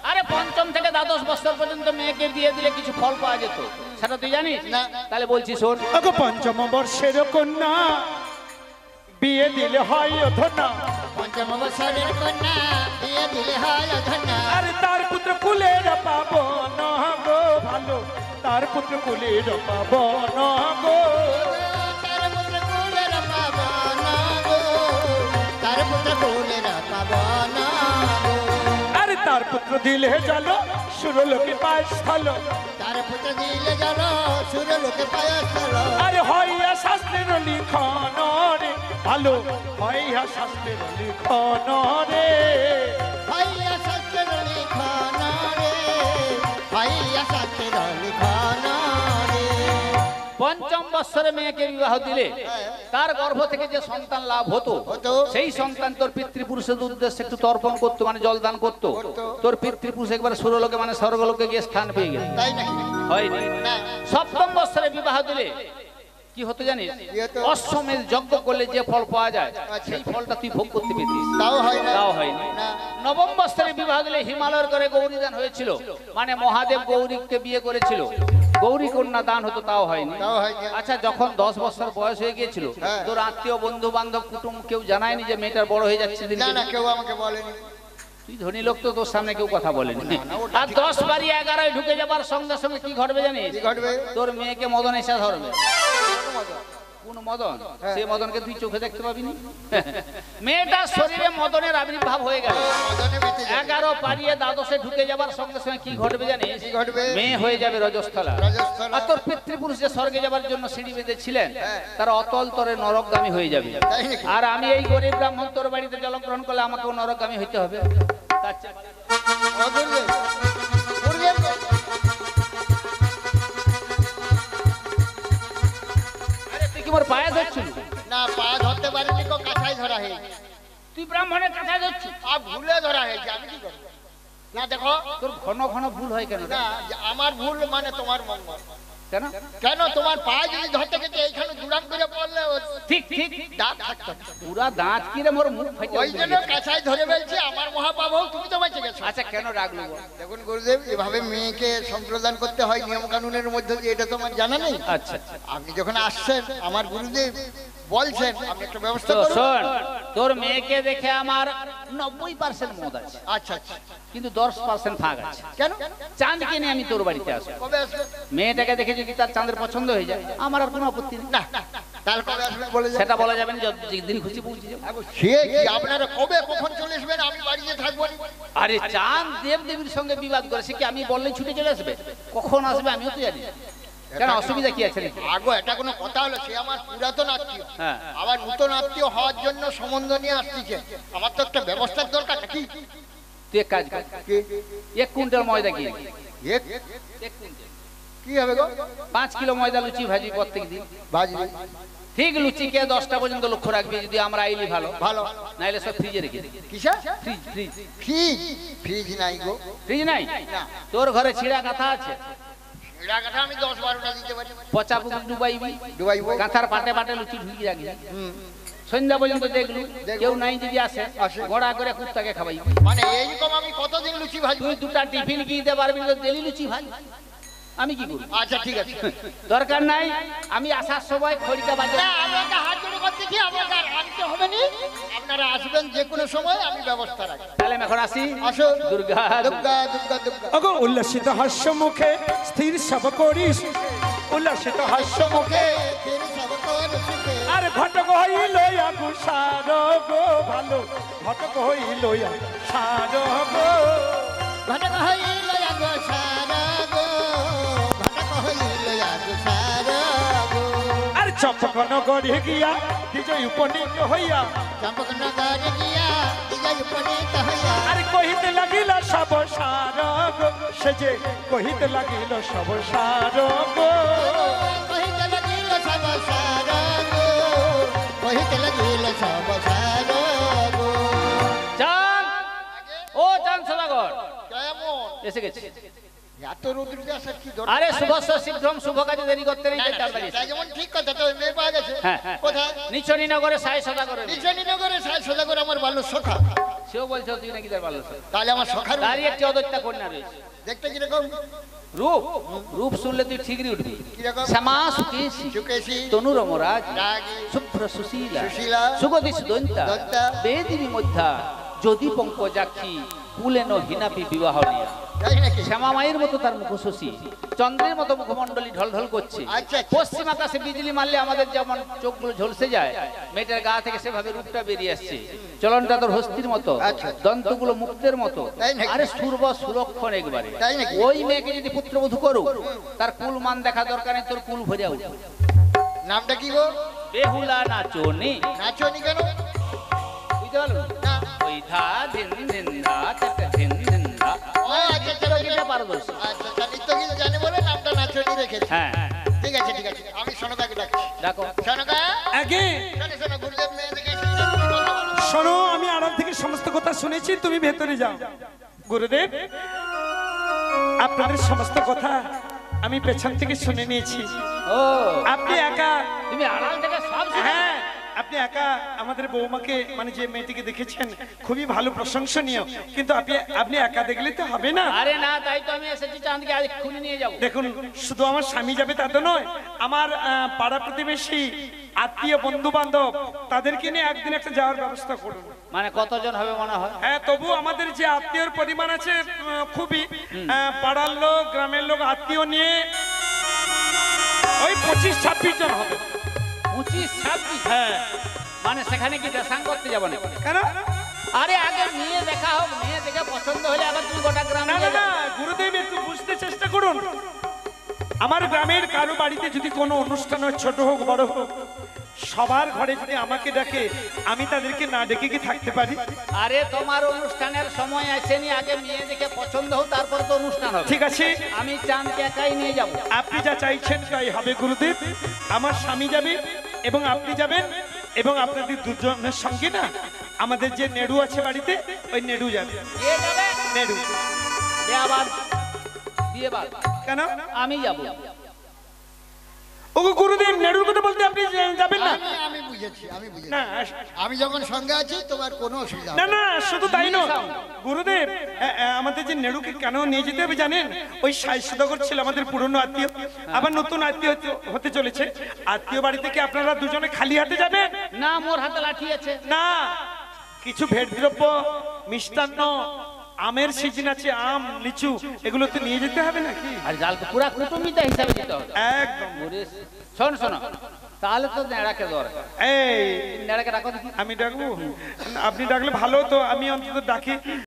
আরে 5ম থেকে দ্বাদশ বছর পর্যন্ত মেয়েকে দিয়ে দিলে কিছু ফল পাওয়া যেত, সেটা তুই জানিস না। তাহলে বলছি শোন। ওগো 5ম বর্ষের কন্যা, বিয়ে দিলে হয় অধনা, 5ম বছরের কন্যা, বিয়ে দিলে হয় অধনা। আর তার পুত্র কুলের পাবো না গো ভালো, তার পুত্র কুলের পাবো না গো, তার পুত্র কুলের পাবো না গো, তার পুত্র কুলের পাবো না গো। আর তার পুত্র দিলে জল সুরলোকে পায় স্থল, তার পুত্র দিলে জল সুর লোকে পায় স্থল। আর হইয়া শাস্ত্রের লিখন রে, ভালো হইয়া শাস্ত্রের লিখন রে ভাইয়া শাস্ত্রের লিখন রে ভাইয়া শাস্ত্রের লিখন রে পঞ্চম বৎসরে মেয়েকে বিবাহ দিলে তার গর্ভ থেকে যে সন্তান লাভ হতো হতো। সেই সন্তান তোর পিতৃপুরুষের উদ্দেশ্যে একটু তর্পণ করতো, মানে জলদান করতো। তোর পিতৃপুরুষ একবার সুরলোকে মানে স্বর্গলোকে গিয়ে স্থান পেয়ে গেল, তাই নাকি? হয়নি। না। সপ্তম বৎসরে বিবাহ দিলে কি হতো জানিস? কি হতো? অশ্বমেধ যজ্ঞ করলে যে ফল পাওয়া যায় সেই ফলটা তুই ভোগ করতে পেতিস, তাও হয় না। তাও হয়নি। না। নবম বৎসরে বিবাহ দিলে হিমালয়ের করে গৌরীদান হয়েছিল, মানে মহাদেব গৌরীকে বিয়ে করেছিল, গৌরী কন্যা দান হতো, তাও হয়নি। তাও হয়নি। আচ্ছা, যখন 10 বছর বয়স হয়ে গিয়েছিল, হ্যাঁ। তোর আত্মীয় বন্ধু বান্ধব কুটুম কেউ জানায়নি যে মেয়েটার বড় হয়ে যাচ্ছে দিন না দিন? না, কেউ আমাকে বলেনি। তুই ধনী লোক তো, তোর সামনে কেউ কথা বলেনি। আর 10 বাড়ি 11 ঢুকে যাবার সঙ্গে সঙ্গে কি ঘটবে জানিস? কি ঘটবে? তোর মেয়েকে মদন এসে ধরবে। কোন মদন? সেই মদনকে তুই চোখে দেখতে পাবি না। মেয়েটার শরীরে মদনের আবির্ভাব হয়ে গেল। মদনে বেঁচে যাবে। 11 পারিয়ে দ্বাদশে ঢুকে যাবার সঙ্গে সঙ্গে কি ঘটবে জানিস? কি ঘটবে? মেয়ে হয়ে যাবে রজস্থলা। রজস্থলা। আর তোর পিতৃপুরুষ যে স্বর্গে যাবার জন্য সিঁড়ি বেঁধেছিলেন তারা অতল তরে নরকগামী হয়ে যাবে। তাই নাকি? আর আমি এই গরিব ব্রাহ্মণ তোর বাড়িতে জলগ্রহণ করলে আমাকেও নরকগামী হইতে হবে। তার চেয়ে- ও গুরুদেব, গুরুদেব, আরে তুই কি মোর পায়ে ধরছিস? না পা ধরতে পারিনি, কো কাছাই ধরা হয়েছে। তুই ব্রাহ্মণের কাছে ধরছিস? আর ভুলে ধরা হয়েছে, আমি কি করব? না দেখো, তোর ঘন ঘন ভুল হয় কেন রে? না যে আমার ভুল মানে তোমার মঙ্গল। কেন? কেন তোমার পা যদি ধরতে গেছে এইখানে দুরান করে পড়লে ও ঠিক ঠিক দাঁত থাকতো না। পুরা দাঁত কি রে মোর মুখ ফাইতে ওই জন্য কাছাই ধরে বলছি আমার মহাপাপ হোক, তুমি তো বেঁচে গেছো। আচ্ছা, কেন রাখলো বল? দেখুন গুরুদেব, এভাবে মেয়েকে সম্প্রদান করতে হয় নিয়ম কানুনের মধ্যে দিয়ে, এটা তো আমার জানা নেই। আচ্ছা, আপনি যখন আসছেন আমার গুরুদেব বলছেন, আপনি একটা ব্যবস্থা তো করুন। শোন, তোর মেয়েকে দেখে আমার 90% মত আছে, আচ্ছা আচ্ছা, কিন্তু 10% ফাঁক আছে। কেন? চাঁদকে নিয়ে আমি তোর বাড়িতে আসবো। কবে আসবেন? মেয়েটাকে দেখে যদি তার চাঁদের পছন্দ হয়ে যায় আমার আর কোনো আপত্তি নেই। না তাহলে কবে আসবেন বলে যান। সেটা বলা যাবে না, যেদিন খুশি পৌঁছে যাবো। সে কি আপনারা কবে কখন চলে আসবেন? আমি বাড়িতে থাকবো না। আরে চাঁদ দেব দেবীর সঙ্গে বিবাদ করে, সে কি আমি বললেই ছুটে চলে আসবে? কখন আসবে আমিও তো জানি না। কেন, অসুবিধা কি আছে নাকি? আগো এটা কোনো কথা হলো? সে আমার পুরাতন আত্মীয়, হ্যাঁ। আবার নতুন আত্মীয় হওয়ার জন্য সম্বন্ধ নিয়ে আসতেছে। আমার তো একটা ব্যবস্থার দরকার নাকি? তুই এক কাজ কর, কি 1 কুইন্টাল ময়দা কিনে এক 1 কুইন্টাল কি হবে গো? 5 কিলো ময়দা লুচি ভাজি প্রত্যেক দিন। ভাজি ঠিক লুচিকে 10টা পর্যন্ত লক্ষ্য রাখবি, যদি আমরা আইলি ভালো, ভালো। নাইলে সব ফ্রিজে রেখে দিবি। কিসা? Fridge fridge fridge? ফ্রিজ নাই গো। ফ্রিজ নাই? না। তোর ঘরে ছিঁড়া কাঁথা আছে, এরা কথা আমি 10-12টা দিতে পারি। পচা পুকুর ডুবাইবি, ডুবাইবো। কাঁথার পাটে পাটে লুচি ঢুকি রাখবি। সন্ধ্যা পর্যন্ত দেখলু কেউ নাই, যদি আসে আসে। গড়া করে কুত্তাকে খাওয়াইবি। মানে এইরকম আমি কতদিন লুচি ভাজবো? তুই 2টা টিফিন কি দিতে পারবি না, ডেলি লুচি ভাই? আমি কি করি? আচ্ছা ঠিক আছে। দরকার নাই, আমি আসার সময় খড়িকা বাজে। না, আমি একটা হাত জোড়ে করতেছি, আমাকে আর আনতে হবে না। আপনারা আসবেন যে কোনো সময়, আমি ব্যবস্থা রাখি। তাহলে আমি এখন আসি। আসুন। দুর্গা দুর্গা দুর্গা দুর্গা। অগো উল্লাসিত হাস্য মুখে স্থির সব করিস, উল্লাসিত হাস্য মুখে ফির সব কর সুখে। আর ঘটক হইল আগুসার গো ভালো, ঘটক হইল আগুসার গো। ঘটক হইল আগো সারা গো, ঘটক হইল আগো সারা গো। আর চম্পকন গড়ে গিয়া বিজয় উপনীত হইয়া, চম্পকনগর গিয়া বিজয় উপনীত হইয়া। আর কহিতে লাগিল সব সার গো, সে যে কহিতে লাগিল সব সার গো। কহিতে লাগিল সব সারা গো, কহিতে লাগিল সব সারা গো। চাঁদ, ও চাঁদ সদাগর কেমন? এসে গেছে। এত রৌদ্রে আসার কি দরকার? আরে শুভস্য শীঘ্রম, শুভ কাজে দেরি করতে নেই, তাই তাড়াতাড়ি এসে। তা যেমন ঠিক কথা, তো মেয়ে পাওয়া গেছে। হ্যাঁ, হ্যাঁ। কোথায়? নিচনি নগরে সাই সদাগরের মেয়ে। নিচনীনগরে সাজ সদা করে আমার বাল্য সখা। সেও বলছে তুই নাকি তার ভালো ছিল। তাহলে আমার সখার তারই একটি অদৈত্যা কন্যা রয়েছে। দেখতে কিরকম? রূপ রূপ শুনলে তুই ঠিকই উঠবি। কিরকম? শ্যামা সুকেশী, সুকেশী, তনুরমরাজ, রাগী, শুভ্র সুশীলা, সুশীলা, সুগতি সুদন্তা, দন্তা, বেদিনী মধ্যা, যদি পঙ্কজাক্ষী, কুলেন হিনাপি বিবাহ নিয়া। তাই নাকি? শ্যামা মায়ের মতো তার মুখ শশী, চন্দ্রের মতো মুখমণ্ডলী ঢলঢল করছে। আচ্ছা, আচ্ছা। পশ্চিম আকাশে বিজলি মারলে আমাদের যেমন চোখগুলো ঝলসে যায়, মেয়েটার গা থেকে সেভাবে রূপটা বেরিয়ে আসছে। চলনটা তোর হস্তির মতো, আচ্ছা। দন্তগুলো মুক্তের মতো, তাই নাকি? আরে সুরব সুলক্ষণ একবারে। তাই নাকি? ওই মেয়েকে যদি পুত্রবধূ করুক, তার কুল মান দেখা দরকার নেই, তোর কুল ভরিয়া উঠবে। নামটা কি গো? বেহুলা নাচনি। নাচনি কেন? বুঝতে পারলো? না। ওই ধা ধিন ধিন ধা চাকা ধিন ধিন ধা। ও আচ্ছা আচ্ছা এটা পারদর্শী। আচ্ছা আচ্ছা, নৃত্যগীত জানে বলে নামটা নাচনি রেখেছে। হ্যাঁ ঠিক আছে ঠিক আছে, আমি সনকাকে ডাকছি। দেখো সনকা, আগে শোনো শোনো, গুরুদেব মেয়েদেরকে এসে কথা বলো। শোনো, আমি আড়াল থেকে সমস্ত কথা শুনেছি, তুমি ভেতরে যাও। গুরুদেব, আপনাদের সমস্ত কথা আমি পেছন থেকে শুনে নিয়েছি। ও আপনি একা, তুমি আড়াল থেকে সব শুনে- হ্যাঁ আপনি একা আমাদের বৌমাকে, মানে যে মেয়েটিকে দেখেছেন, খুবই ভালো প্রশংসনীয়, কিন্তু আপনি একা দেখলে তো হবে না। আরে না, তাই তো আমি এসেছি, চাঁদকে আজ খুলে নিয়ে যাবো। দেখুন, শুধু আমার স্বামী যাবে তা তো নয়, আমার পাড়া প্রতিবেশী, আত্মীয়, বন্ধু বান্ধব, তাদেরকে নিয়ে একদিন একটা যাওয়ার ব্যবস্থা করুন। মানে কতজন হবে মনে হয়? হ্যাঁ, তবু আমাদের যে আত্মীয়র পরিমাণ আছে খুবই, পাড়ার লোক, গ্রামের লোক, আত্মীয় নিয়ে ওই 25-26 জন হবে। 25-26? হ্যাঁ। মানে সেখানে কি দেশাং করতে যাবো না? কেন? আরে আগে মেয়ে দেখা হোক, মেয়ে দেখে পছন্দ হলে আবার তুমি গোটা গ্রাম না নিয়ে না না, যাবে। গুরুদেব একটু বুঝতে চেষ্টা করুন। আমার গ্রামের কারো বাড়িতে যদি কোনো অনুষ্ঠান হয়, ছোট হোক বড় হোক, সবার ঘরে যদি আমাকে ডাকে, আমি তাদেরকে না ডেকে কি থাকতে পারি? আরে তোমার অনুষ্ঠানের সময় আসেনি, আগে মেয়ে দেখে পছন্দ হোক, তারপর তো অনুষ্ঠান হবে। ঠিক আছে, আমি চাঁদকে একাই নিয়ে যাবো। আপনি যা চাইছেন তাই হবে গুরুদেব। আমার স্বামী যাবে এবং আপনি যাবেন, এবং আপনাদের দুজনের সঙ্গে না আমাদের যে নেড়ু আছে বাড়িতে, ওই নেড়ু যাবে। কে যাবে? নেড়ু। এ আবার দিয়ে বাদ। কেন? আমি যাবো। ও গুরুদেব, নেড়ুর কথা বলতে আপনি যাবেন না? আমি বুঝেছি, আমি বুঝেছি। না আমি যখন সঙ্গে আছি তোমার কোনো অসুবিধা না হবে না। না, শুধু তাই নয় গুরুদেব, আমাদের যে নেড়ুকে কেন নিয়ে যেতে হবে জানেন? ওই সাইসদগর ছিল আমাদের পুরনো আত্মীয়, আবার নতুন আত্মীয় হতে চলেছে। আত্মীয় বাড়ি থেকে আপনারা দুজনে খালি হাতে যাবেন না, মোর হাতে লাঠি আছে। না, কিছু ভেট দ্রব্য, মিষ্টান্ন, আমের সিজন আছে, আম, লিচু, এগুলো তো নিয়ে যেতে হবে নাকি? আর জালকে পুরা কুটুমিতা হিসাবে যেতে হবে। একদম। ওরে, শোন শোনো, তাহলে তো নেড়াকে দরকার। এই নেড়াকে ডাকো দেখি। আমি ডাকবো? আপনি ডাকলে ভালো, তো আমি অন্তত ডাকি।